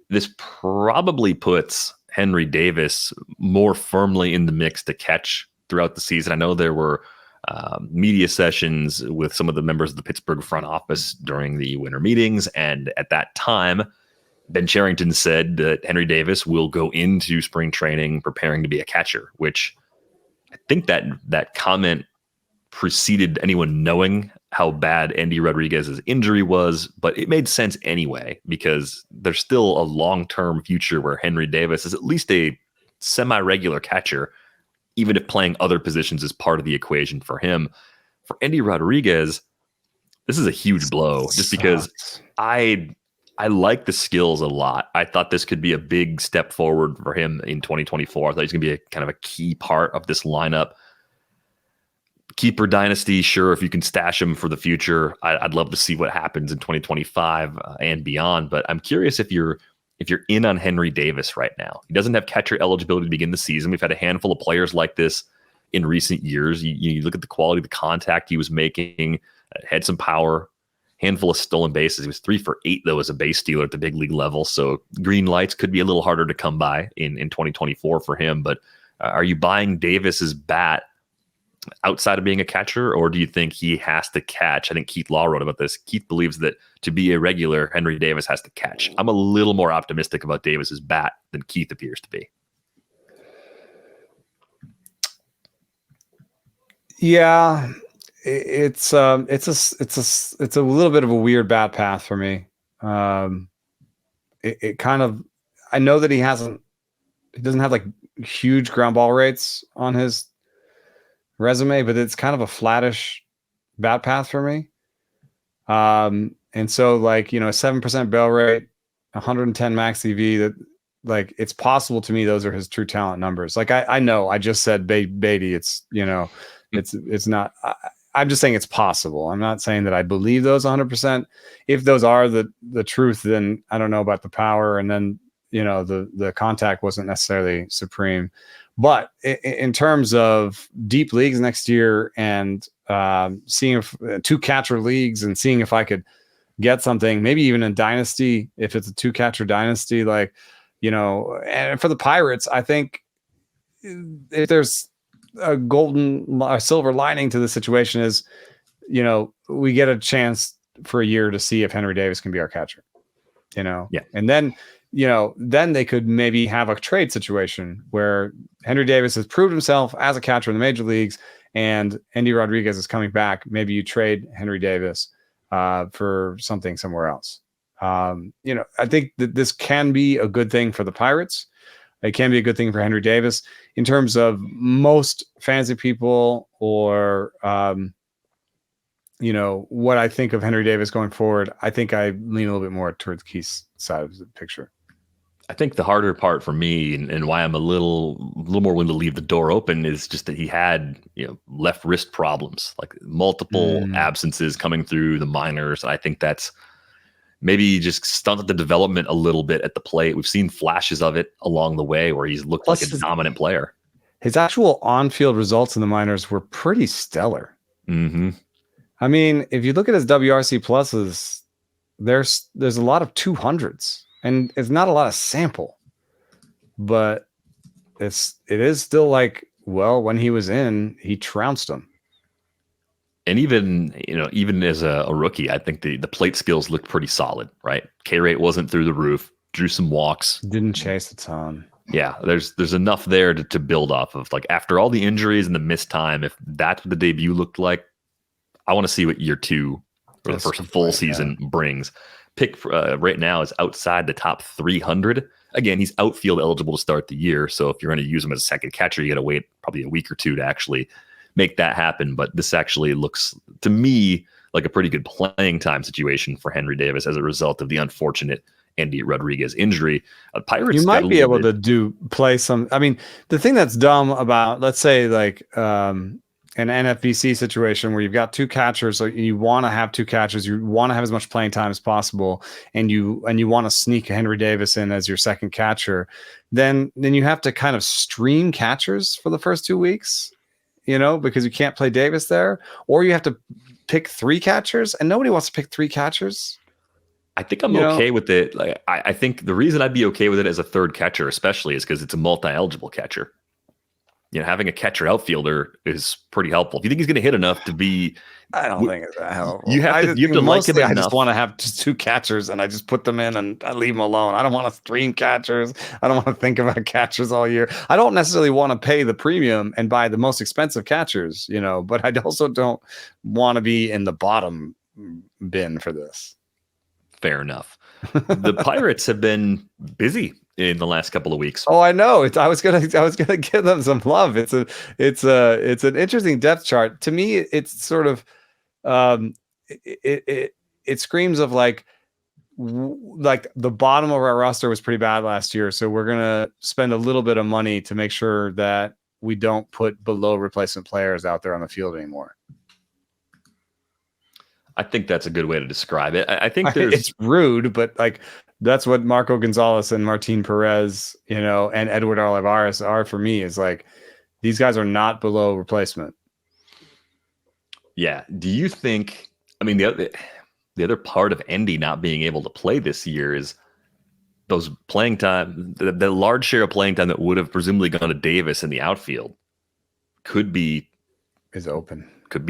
This probably puts Henry Davis more firmly in the mix to catch throughout the season. I know there were media sessions with some of the members of the Pittsburgh front office during the winter meetings. And at that time, Ben Cherington said that Henry Davis will go into spring training preparing to be a catcher, which I think that comment preceded anyone knowing how bad Endy Rodríguez's injury was, but it made sense anyway, because there's still a long-term future where Henry Davis is at least a semi-regular catcher, even if playing other positions is part of the equation for him. For Endy Rodríguez, this is a huge blow, just because I like the skills a lot. I thought this could be a big step forward for him in 2024. I thought he's going to be a kind of a key part of this lineup. Keeper dynasty, sure, if you can stash him for the future, I'd love to see what happens in 2025 and beyond. But I'm curious if you're in on Henry Davis right now. He doesn't have catcher eligibility to begin the season. We've had a handful of players like this in recent years. You look at the quality of the contact he was making, had some power, handful of stolen bases. He was 3 for 8, though, as a base stealer at the big league level. So green lights could be a little harder to come by in 2024 for him. But are you buying Davis's bat outside of being a catcher, or do you think he has to catch? I think Keith Law wrote about this. Keith believes that to be a regular, Henry Davis has to catch. I'm a little more optimistic about Davis's bat than Keith appears to be. Yeah, it's a little bit of a weird bat path for me. it kind of, I know that he doesn't have like huge ground ball rates on his resume, but it's kind of a flattish bat path for me. And so like, a 7% barrel rate, 110 max EV, that like, it's possible to me those are his true talent numbers. Like I know I just said Baty, it's, it's not, I'm just saying it's possible. I'm not saying that I believe those 100%. If those are the truth, then I don't know about the power. And then, the contact wasn't necessarily supreme. But in terms of deep leagues next year and seeing if 2 catcher leagues and seeing if I could get something, maybe even in dynasty, if it's a 2 catcher dynasty, like, and for the Pirates, I think if there's a silver lining to the situation is, we get a chance for a year to see if Henry Davis can be our catcher, Yeah. And then, then they could maybe have a trade situation where Henry Davis has proved himself as a catcher in the major leagues and Endy Rodríguez is coming back. Maybe you trade Henry Davis for something somewhere else. I think that this can be a good thing for the Pirates. It can be a good thing for Henry Davis in terms of most fantasy people or, what I think of Henry Davis going forward. I think I lean a little bit more towards Keith's side of the picture. I think the harder part for me and why I'm a little more willing to leave the door open is just that he had, left wrist problems, like multiple absences coming through the minors. And I think that's maybe just stunted the development a little bit at the plate. We've seen flashes of it along the way where he's looked like a dominant player. His actual on-field results in the minors were pretty stellar. Mm-hmm. I mean, if you look at his WRC pluses, there's a lot of 200s, and it's not a lot of sample, but it is still like, well, when he was in, he trounced them. And even as a rookie, I think the plate skills looked pretty solid, right? K rate wasn't through the roof, drew some walks. Didn't chase a ton. Yeah, there's enough there to build off of. Like after all the injuries and the missed time, if that's what the debut looked like, I want to see what year 2 or the first full season brings. Pick right now is outside the top 300. Again, he's outfield eligible to start the year. So if you're going to use him as a second catcher, you got to wait probably a week or 2 to actually make that happen. But this actually looks to me like a pretty good playing time situation for Henry Davis as a result of the unfortunate Endy Rodríguez injury. Pirates, you might be able to play some. I mean, the thing that's dumb about, let's say, like an NFBC situation where you've got 2 catchers, so you want to have 2 catchers, you want to have as much playing time as possible, and you want to sneak Henry Davis in as your second catcher, then you have to kind of stream catchers for the first 2 weeks, because you can't play Davis there, or you have to pick 3 catchers, and nobody wants to pick 3 catchers. I think I'm okay with it. Like I think the reason I'd be okay with it as a third catcher, especially, is because it's a multi-eligible catcher. Having a catcher outfielder is pretty helpful. If you think he's going to hit enough to be, I don't think it's that helpful. You have to like him enough. I just want to have just 2 catchers and I just put them in and I leave them alone. I don't want to stream catchers. I don't want to think about catchers all year. I don't necessarily want to pay the premium and buy the most expensive catchers, but I also don't want to be in the bottom bin for this. Fair enough. The Pirates have been busy in the last couple of weeks. Oh, I know. I was gonna give them some love. It's an interesting depth chart. To me, it's sort of it screams of like the bottom of our roster was pretty bad last year, so we're gonna spend a little bit of money to make sure that we don't put below replacement players out there on the field anymore. I think that's a good way to describe it. I think it's rude, but like that's what Marco Gonzalez and Martin Perez, and Edward Olivares are for me. Is like these guys are not below replacement. Yeah. Do you think? I mean, the other part of Endy not being able to play this year is those playing time, the large share of playing time that would have presumably gone to Davis in the outfield could be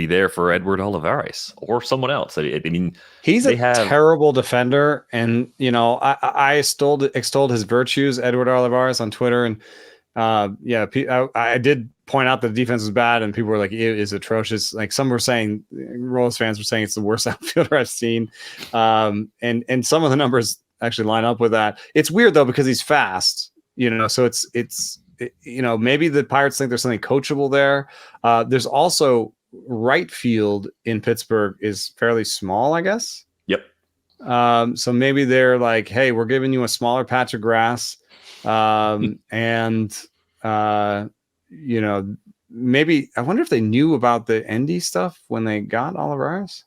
there for Edward Olivares or someone else. I mean, he's a terrible defender, and I extolled his virtues, Edward Olivares, on Twitter, and I did point out that the defense was bad, and people were like, "It is atrocious." Like some were saying, Royals fans were saying it's the worst outfielder I've seen, and some of the numbers actually line up with that. It's weird though because he's fast, so it's maybe the Pirates think there's something coachable there. There's also right field in Pittsburgh is fairly small, I guess. Yep. So maybe they're like, hey, we're giving you a smaller patch of grass. Maybe I wonder if they knew about the Endy stuff when they got Olivares.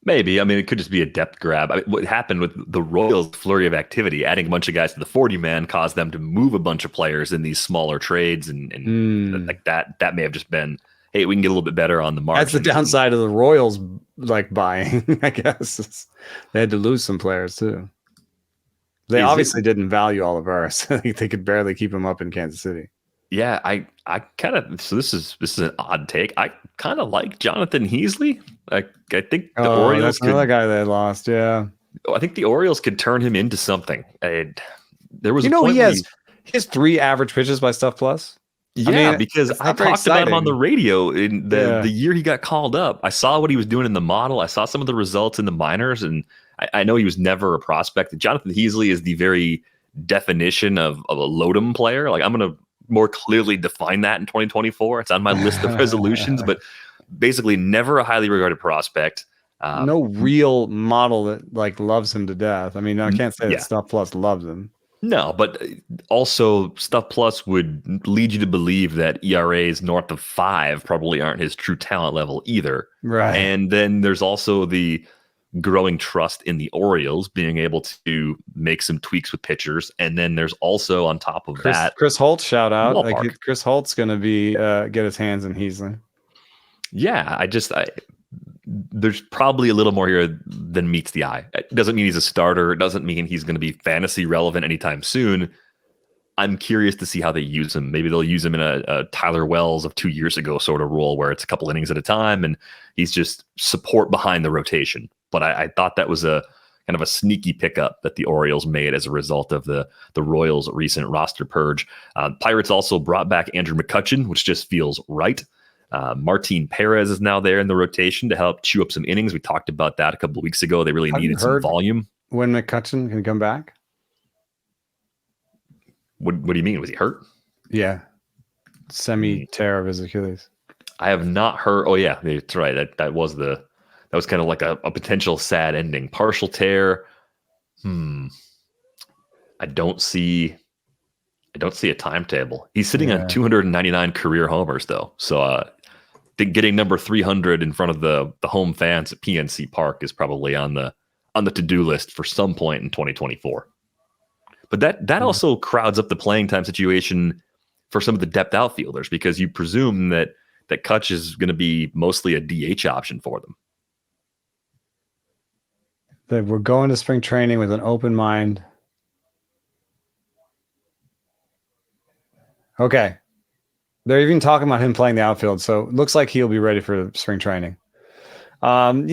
Maybe. I mean, it could just be a depth grab. I mean, what happened with the Royals' flurry of activity, adding a bunch of guys to the 40-man caused them to move a bunch of players in these smaller trades, and like that may have just been, hey, we can get a little bit better on the margin. That's the downside of the Royals like buying, I guess. They had to lose some players too. They obviously didn't value Olivares. I think they could barely keep him up in Kansas City. Yeah, I kind of, so this is an odd take. I kind of like Jonathan Heasley. I think the Orioles that's another guy they lost. Yeah, I think the Orioles could turn him into something. There was he has 3 average pitches by Stuff Plus. Yeah, because I talked about him on the radio in the year he got called up. I saw what he was doing in the model. I saw some of the results in the minors, and I know he was never a prospect. Jonathan Heasley is the very definition of a Lodem player. Like, I'm going to more clearly define that in 2024. It's on my list of resolutions, but basically never a highly regarded prospect. No real model that like loves him to death. I mean, I can't say that Stuff Plus loves him. No, but also Stuff Plus would lead you to believe that ERAs north of 5 probably aren't his true talent level either. Right. And then there's also the growing trust in the Orioles being able to make some tweaks with pitchers. And then there's also on top of that, Chris Holtz, shout out. Like Chris Holt's going to be get his hands in Heasley. Yeah, there's probably a little more here than meets the eye. It doesn't mean he's a starter. It doesn't mean he's going to be fantasy relevant anytime soon. I'm curious to see how they use him. Maybe they'll use him in a Tyler Wells of 2 years ago sort of role where it's a couple innings at a time and he's just support behind the rotation. But I thought that was a kind of a sneaky pickup that the Orioles made as a result of the Royals' recent roster purge. Pirates also brought back Andrew McCutchen, which just feels right. Martin Perez is now there in the rotation to help chew up some innings. We talked about that a couple of weeks ago. They really needed some volume. When McCutchen can come back? What do you mean? Was he hurt? Yeah. Semi-tear of his Achilles. I have not heard. Oh, yeah, that's right. That was kind of like a potential sad ending. Partial tear. I don't see a timetable. He's sitting on 299 career homers, though. So getting number 300 in front of the home fans at PNC Park is probably on the to-do list for some point in 2024. But that also crowds up the playing time situation for some of the depth outfielders because you presume that Kutch is going to be mostly a DH option for them. That we're going to spring training with an open mind. Okay. They're even talking about him playing the outfield, so it looks like he'll be ready for spring training. And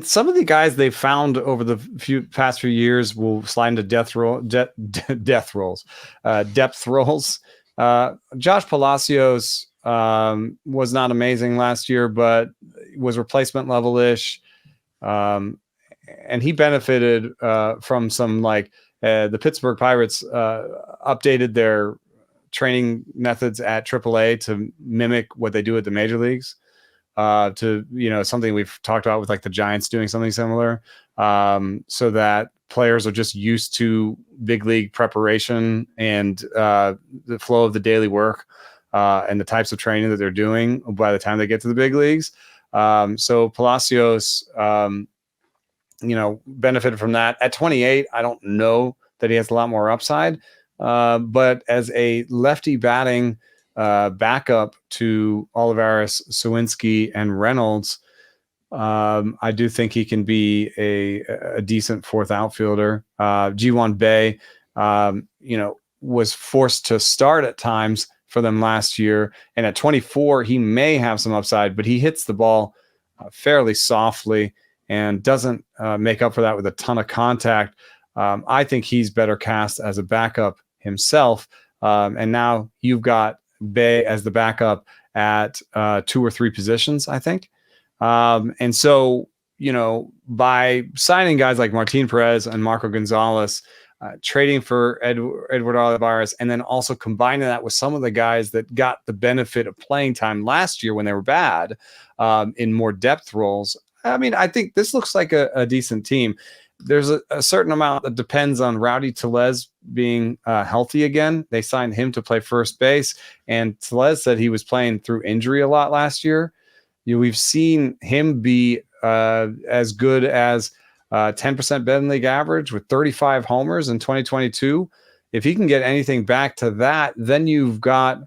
some of the guys they've found over the past few years will slide into depth roles. Josh Palacios was not amazing last year, but was replacement level-ish. And he benefited from some the Pittsburgh Pirates updated their training methods at AAA to mimic what they do at the major leagues. Something we've talked about with the Giants doing something similar, so that players are just used to big league preparation and the flow of the daily work and the types of training that they're doing by the time they get to the big leagues. So Palacios, benefited from that. At 28, I don't know that he has a lot more upside, but as a lefty batting backup to Olivares, Sawinski, and Reynolds, I do think he can be a decent fourth outfielder. Ji-Hwan Bae, was forced to start at times for them last year, and at 24, he may have some upside, but he hits the ball fairly softly and doesn't make up for that with a ton of contact. I think he's better cast as a backup himself. And now you've got Bae as the backup at 2 or 3 positions, I think. And so, by signing guys like Martin Perez and Marco Gonzalez, trading for Edward Olivares, and then also combining that with some of the guys that got the benefit of playing time last year when they were bad in more depth roles. I mean, I think this looks like a decent team. There's a certain amount that depends on Rowdy Tellez being healthy again. They signed him to play first base, and Tellez said he was playing through injury a lot last year. We've seen him be as good as 10% betting league average with 35 homers in 2022. If he can get anything back to that, then you've got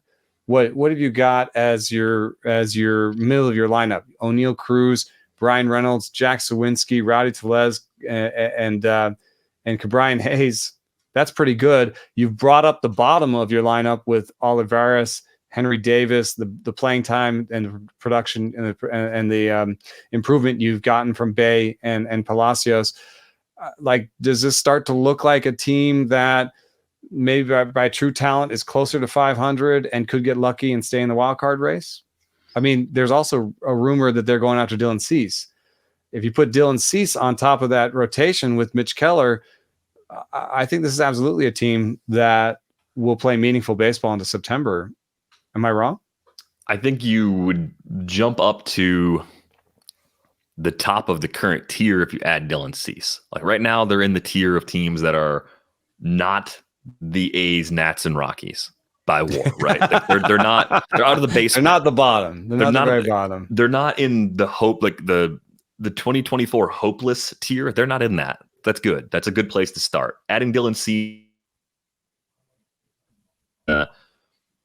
what have you got as your middle of your lineup? Oneil, Cruz, Brian Reynolds, Jack Sawinski, Rowdy Tellez, and Ke'Bryan Hayes. That's pretty good. You've brought up the bottom of your lineup with Olivares, Henry Davis, the playing time and production and the improvement you've gotten from Bay and Palacios. Does this start to look like a team that maybe by true talent is closer to 500 and could get lucky and stay in the wild card race? I mean, there's also a rumor that they're going after Dylan Cease. If you put Dylan Cease on top of that rotation with Mitch Keller, I think this is absolutely a team that will play meaningful baseball into September. Am I wrong? I think you would jump up to the top of the current tier if you add Dylan Cease. Like right now, they're in the tier of teams that are not the A's, Nats, and Rockies by WAR, right? They're not. They're out of the basement. They're not the bottom. They're not the very bottom. They're not in the hope, like the 2024 hopeless tier. They're not in that. That's good. That's a good place to start. Adding Dylan Cease,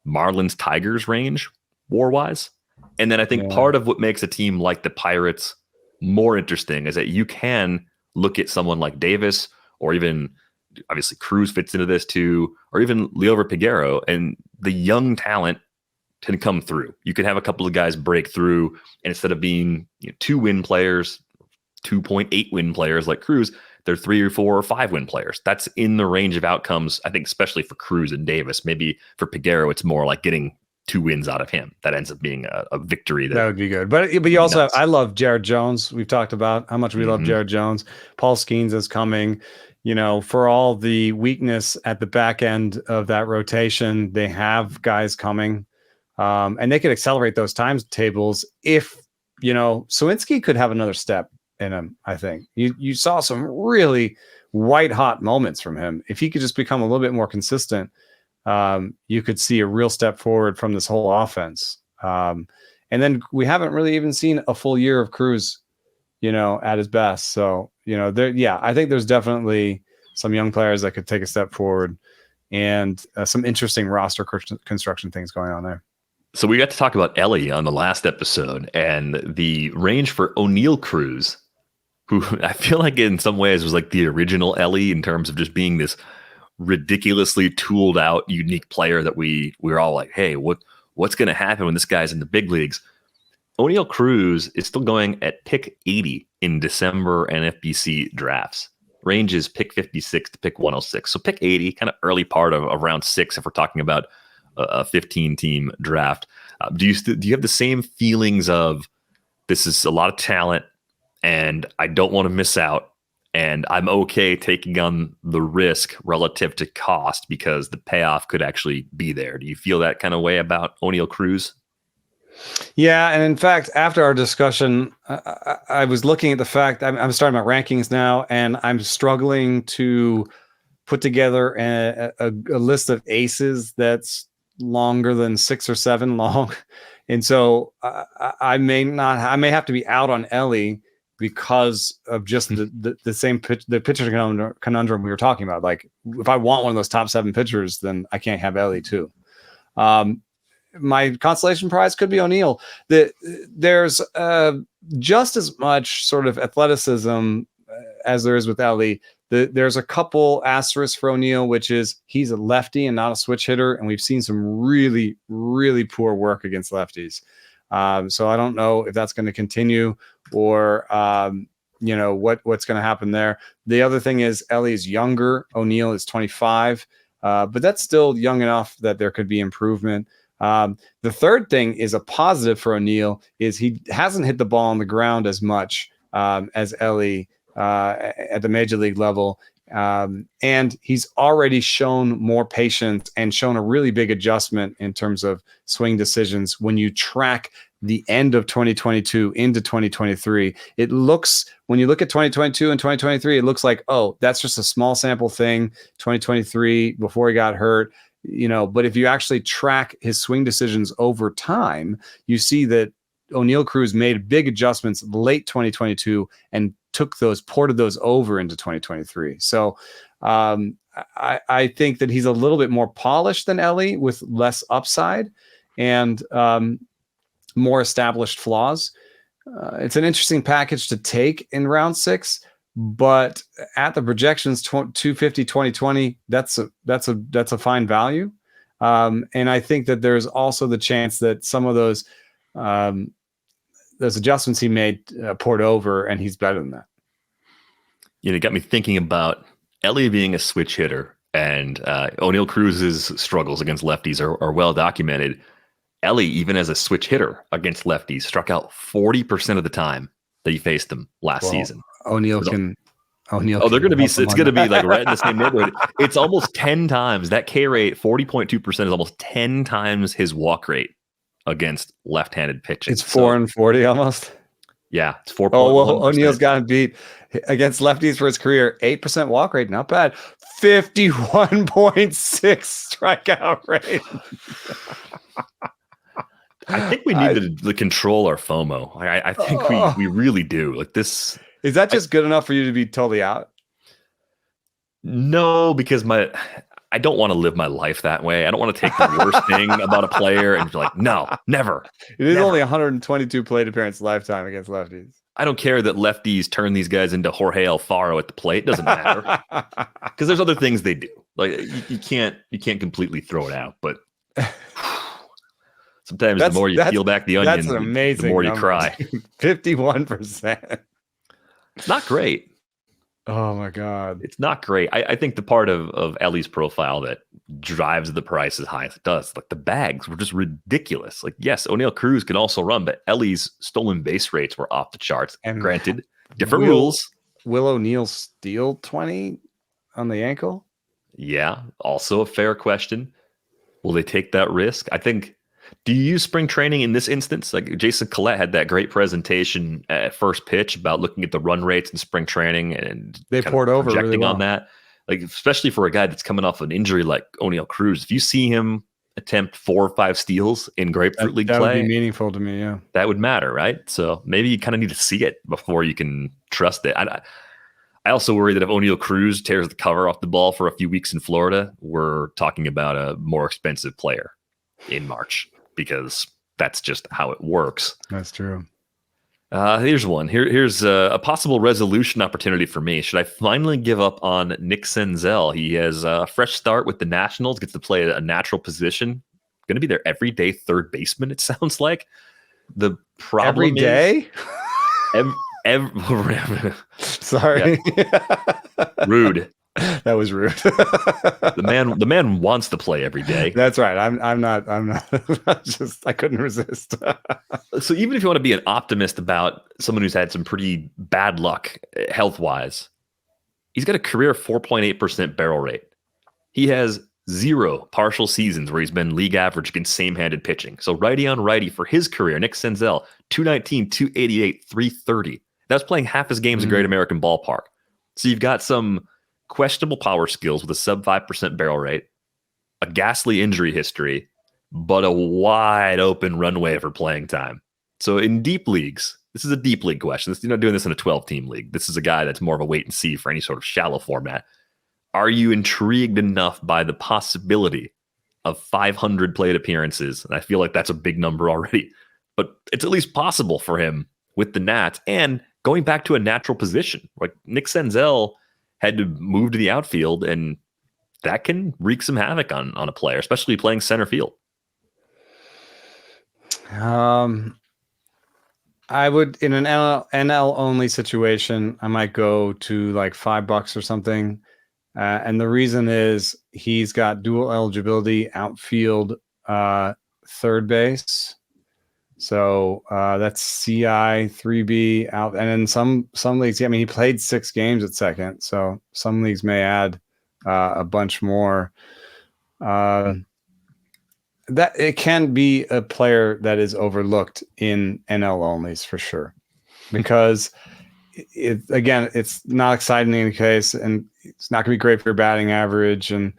Marlins, Tigers range war-wise. And then I think part of what makes a team like the Pirates more interesting is that you can look at someone like Davis, or even obviously Cruz fits into this too, or even Liover Peguero, and the young talent can come through. You can have a couple of guys break through, and instead of being 2-win players, 2.8 win players like Cruz, they're 3 or 4 or 5 win players. That's in the range of outcomes, I think, especially for Cruz and Davis. Maybe for Peguero, it's more like getting 2 wins out of him. That ends up being a victory. That would be good. But you also have, I love Jared Jones. We've talked about how much we love Jared Jones. Paul Skeens is coming. For all the weakness at the back end of that rotation, they have guys coming. And they could accelerate those timetables if, Sawinski could have another step in him. I think you saw some really white hot moments from him. If he could just become a little bit more consistent, you could see a real step forward from this whole offense. And then we haven't really even seen a full year of Cruz, at his best. So, I think there's definitely some young players that could take a step forward, and some interesting roster construction things going on there. So we got to talk about Ellie on the last episode, and the range for Oneil Cruz, who I feel like in some ways was like the original Ellie in terms of just being this ridiculously tooled out, unique player that we were all like, hey, what's going to happen when this guy's in the big leagues? Oneil Cruz is still going at pick 80 in December NFBC drafts. Range is pick 56 to pick 106. So pick 80, kind of early part of round 6 if we're talking about a 15-team draft. Do you have the same feelings of this is a lot of talent and I don't want to miss out, and I'm okay taking on the risk relative to cost because the payoff could actually be there? Do you feel that kind of way about Oneil Cruz? Yeah, and in fact, after our discussion, I was looking at the fact I'm starting my rankings now, and I'm struggling to put together a list of aces that's longer than 6 or 7 long, and so I may have to be out on Ellie because of just the same pitch, the pitcher conundrum we were talking about. Like, if I want one of those top 7 pitchers, then I can't have Ellie too. My consolation prize could be Oneil. There's just as much sort of athleticism as there is with Ellie. There's a couple asterisks for Oneil, which is he's a lefty and not a switch hitter, and we've seen some really, really poor work against lefties. So I don't know if that's going to continue, or what's going to happen there. The other thing is Ellie's younger. Oneil is 25, but that's still young enough that there could be improvement. The third thing is a positive for Oneil is he hasn't hit the ball on the ground as much as Ellie at the major league level. And he's already shown more patience and shown a really big adjustment in terms of swing decisions. When you track the end of 2022 into 2023, it looks, when you look at 2022 and 2023, it looks like, oh, that's just a small sample thing. 2023 before he got hurt, but if you actually track his swing decisions over time, you see that Oneil Cruz made big adjustments late 2022 and ported those over into 2023. So I think that he's a little bit more polished than Ellie with less upside and more established flaws. It's an interesting package to take in round 6, but at the projections 250, 2020, that's a fine value. And I think that there's also the chance that some of those adjustments he made poured over, and he's better than that. It got me thinking about Ellie being a switch hitter, and Oneil Cruz's struggles against lefties are well documented. Ellie, even as a switch hitter against lefties, struck out 40% of the time that he faced them last season. Oneil can. They're going to be. It's going to be like right in the same neighborhood. It's almost 10 times that K rate. 40.2% is almost 10 times his walk rate against left-handed pitching. It's 4 and 40 almost. Yeah, it's 4. Oh well, O'Neill's gotten beat against lefties for his career. 8% walk rate, not bad. 51.6 strikeout rate. I think we need to control our FOMO. I think we really do. Like this. Is that just good enough for you to be totally out? No, because I don't want to live my life that way. I don't want to take the worst thing about a player and be like, no, never. It is never. Only 122 plate appearance lifetime against lefties. I don't care that lefties turn these guys into Jorge Alfaro at the plate. It doesn't matter because there's other things they do. Like you can't completely throw it out, but sometimes the more you peel back the onion, the more you cry. 51%. It's not great. Oh my God. It's not great. I think the part of Ellie's profile that drives the price as high as it does, like the bags were just ridiculous. Like, yes, Oneil Cruz can also run, but Ellie's stolen base rates were off the charts. And granted, different rules. Will Oneil steal 20 on the ankle? Yeah, also a fair question. Will they take that risk? I think. Do you use spring training in this instance? Like Jason Collette had that great presentation at first pitch about looking at the run rates in spring training, and they poured over projecting really well on that. Like especially for a guy that's coming off an injury like Oneil Cruz, if you see him attempt 4 or 5 steals in Grapefruit League play, that would be meaningful to me. Yeah, that would matter, right? So maybe you kind of need to see it before you can trust it. I also worry that if Oneil Cruz tears the cover off the ball for a few weeks in Florida, we're talking about a more expensive player in March. Because that's just how it works. That's true. Here's one. Here's a possible resolution opportunity for me. Should I finally give up on Nick Senzel? He has a fresh start with the Nationals, gets to play a natural position. Going to be their everyday third baseman, it sounds like. The problem every day? Sorry. Yeah. Rude. That was rude. The man wants to play every day. That's right. I'm not I couldn't resist. So even if you want to be an optimist about someone who's had some pretty bad luck health-wise, he's got a career 4.8% barrel rate. He has 0 partial seasons where he's been league average against same-handed pitching. So righty on righty for his career, Nick Senzel, 219, 288, 330. That's playing half his games in Great American Ballpark. So you've got some questionable power skills with a sub 5% barrel rate, a ghastly injury history, but a wide open runway for playing time. So in deep leagues, this is a deep league question. You're not doing this in a 12-team league. This is a guy that's more of a wait and see for any sort of shallow format. Are you intrigued enough by the possibility of 500 plate appearances? And I feel like that's a big number already, but it's at least possible for him with the Nats and going back to a natural position. Like Nick Senzel had to move to the outfield, and that can wreak some havoc on a player, especially playing center field. I would, in an NL only situation, I might go to like $5 or something. And the reason is he's got dual eligibility, outfield, third base. So that's CI 3B out, and in some leagues, I mean, he played 6 games at second, so some leagues may add a bunch more. That it can be a player that is overlooked in NL onlys for sure, because again, it's not exciting in the case, and it's not going to be great for your batting average, and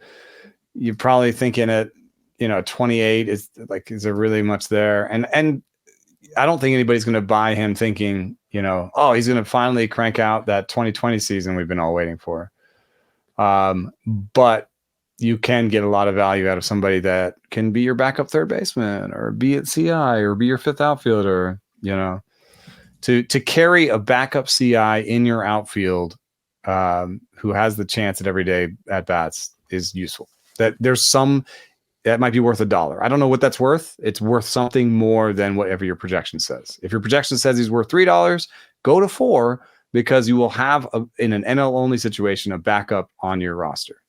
you're probably thinking at 28 is there really much there, and I don't think anybody's going to buy him thinking, he's going to finally crank out that 2020 season we've been all waiting for. But you can get a lot of value out of somebody that can be your backup third baseman or be at CI or be your 5th outfielder, to carry a backup CI in your outfield who has the chance at everyday at bats is useful. That there's some that might be worth $1. I don't know what that's worth. It's worth something more than whatever your projection says. If your projection says he's worth $3, go to $4, because you will have in an NL only situation a backup on your roster.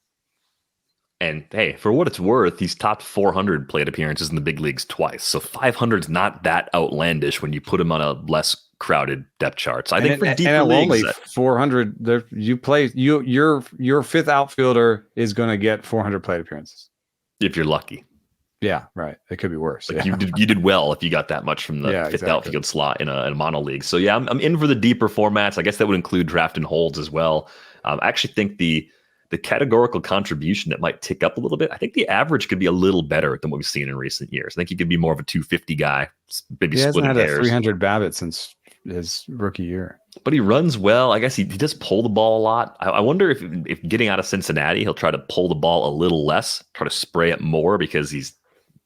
And hey, for what it's worth, he's topped 400 plate appearances in the big leagues twice. So 500 is not that outlandish when you put him on a less crowded depth chart. So I think for deeper leagues, only 400, your 5th outfielder is going to get 400 plate appearances. If you're lucky. Yeah, right. It could be worse. You did well if you got that much from the 5th outfield slot in a mono league. So yeah, I'm in for the deeper formats. I guess that would include draft and holds as well. I actually think the categorical contribution that might tick up a little bit. I think the average could be a little better than what we've seen in recent years. I think he could be more of a 250 guy, maybe splitting hairs. He hasn't had a 300 BABIP since his rookie year. But he runs well. I guess he does pull the ball a lot. I wonder if getting out of Cincinnati, he'll try to pull the ball a little less, try to spray it more, because he's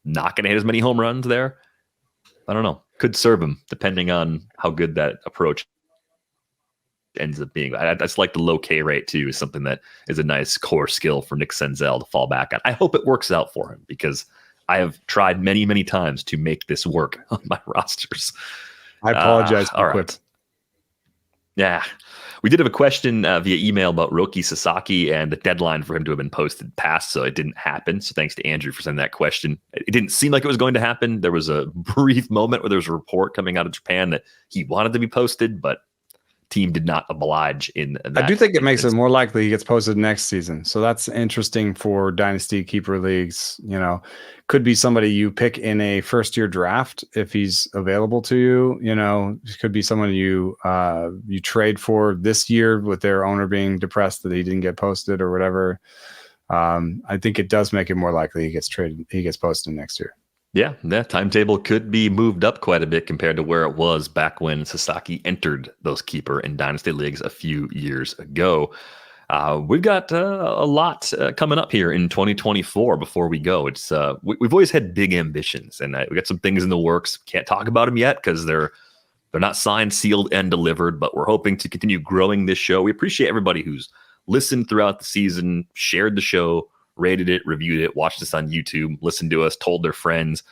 not going to hit as many home runs there. I don't know. Could serve him, depending on how good that approach ends up being. I just like the low K rate too, is something that is a nice core skill for Nick Senzel to fall back on. I hope it works out for him, because I have tried many, many times to make this work on my rosters. I apologize. All right. Yeah. We did have a question via email about Roki Sasaki, and the deadline for him to have been posted passed, so it didn't happen. So thanks to Andrew for sending that question. It didn't seem like it was going to happen. There was a brief moment where there was a report coming out of Japan that he wanted to be posted, but team did not oblige in that. I do think it makes it more likely he gets posted next season. So that's interesting for dynasty keeper leagues. Could be somebody you pick in a first-year draft if he's available to you. It could be someone you trade for this year with their owner being depressed that he didn't get posted or whatever. I think it does make it more likely he gets posted next year. Yeah, that timetable could be moved up quite a bit compared to where it was back when Sasaki entered those keeper and dynasty leagues a few years ago. We've got a lot coming up here in 2024 before we go. It's we've always had big ambitions, and we got some things in the works. Can't talk about them yet because they're not signed, sealed, and delivered, but we're hoping to continue growing this show. We appreciate everybody who's listened throughout the season, shared the show, rated it, reviewed it, watched us on YouTube, listened to us, told their friends.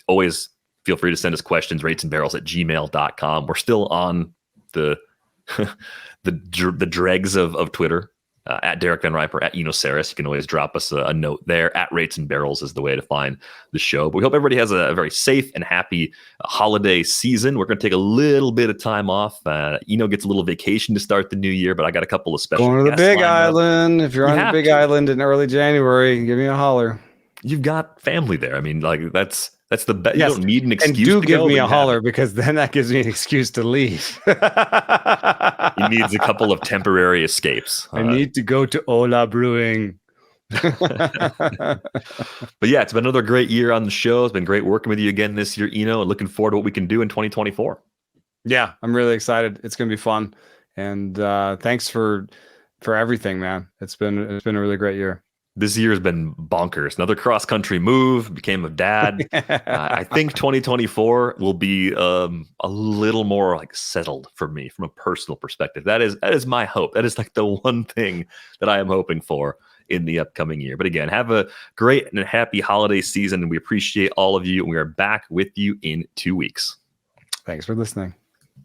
Always feel free to send us questions, ratesandbarrels@gmail.com. We're still on the the dregs of Twitter, at Derek Van Riper, at Eno Saris. You can always drop us a note there. At Rates and Barrels is the way to find the show. But we hope everybody has a very safe and happy holiday season. We're going to take a little bit of time off. Eno gets a little vacation to start the new year, but I got a couple of special going to the Big Island. If you're on the Big Island in early January, give me a holler. You've got family there. I mean, that's the best. Yes. You don't need an excuse. And do give me a holler, because then that gives me an excuse to leave. He needs a couple of temporary escapes. I need to go to Ola Brewing. But yeah, it's been another great year on the show. It's been great working with you again this year, Eno, and looking forward to what we can do in 2024. Yeah, I'm really excited. It's going to be fun. And thanks for everything, man. It's been a really great year. This year has been bonkers. Another cross-country move, became a dad. I think 2024 will be a little more like settled for me from a personal perspective. That is my hope. That is like the one thing that I am hoping for in the upcoming year. But again, have a great and happy holiday season, and we appreciate all of you. And we are back with you in 2 weeks. Thanks for listening.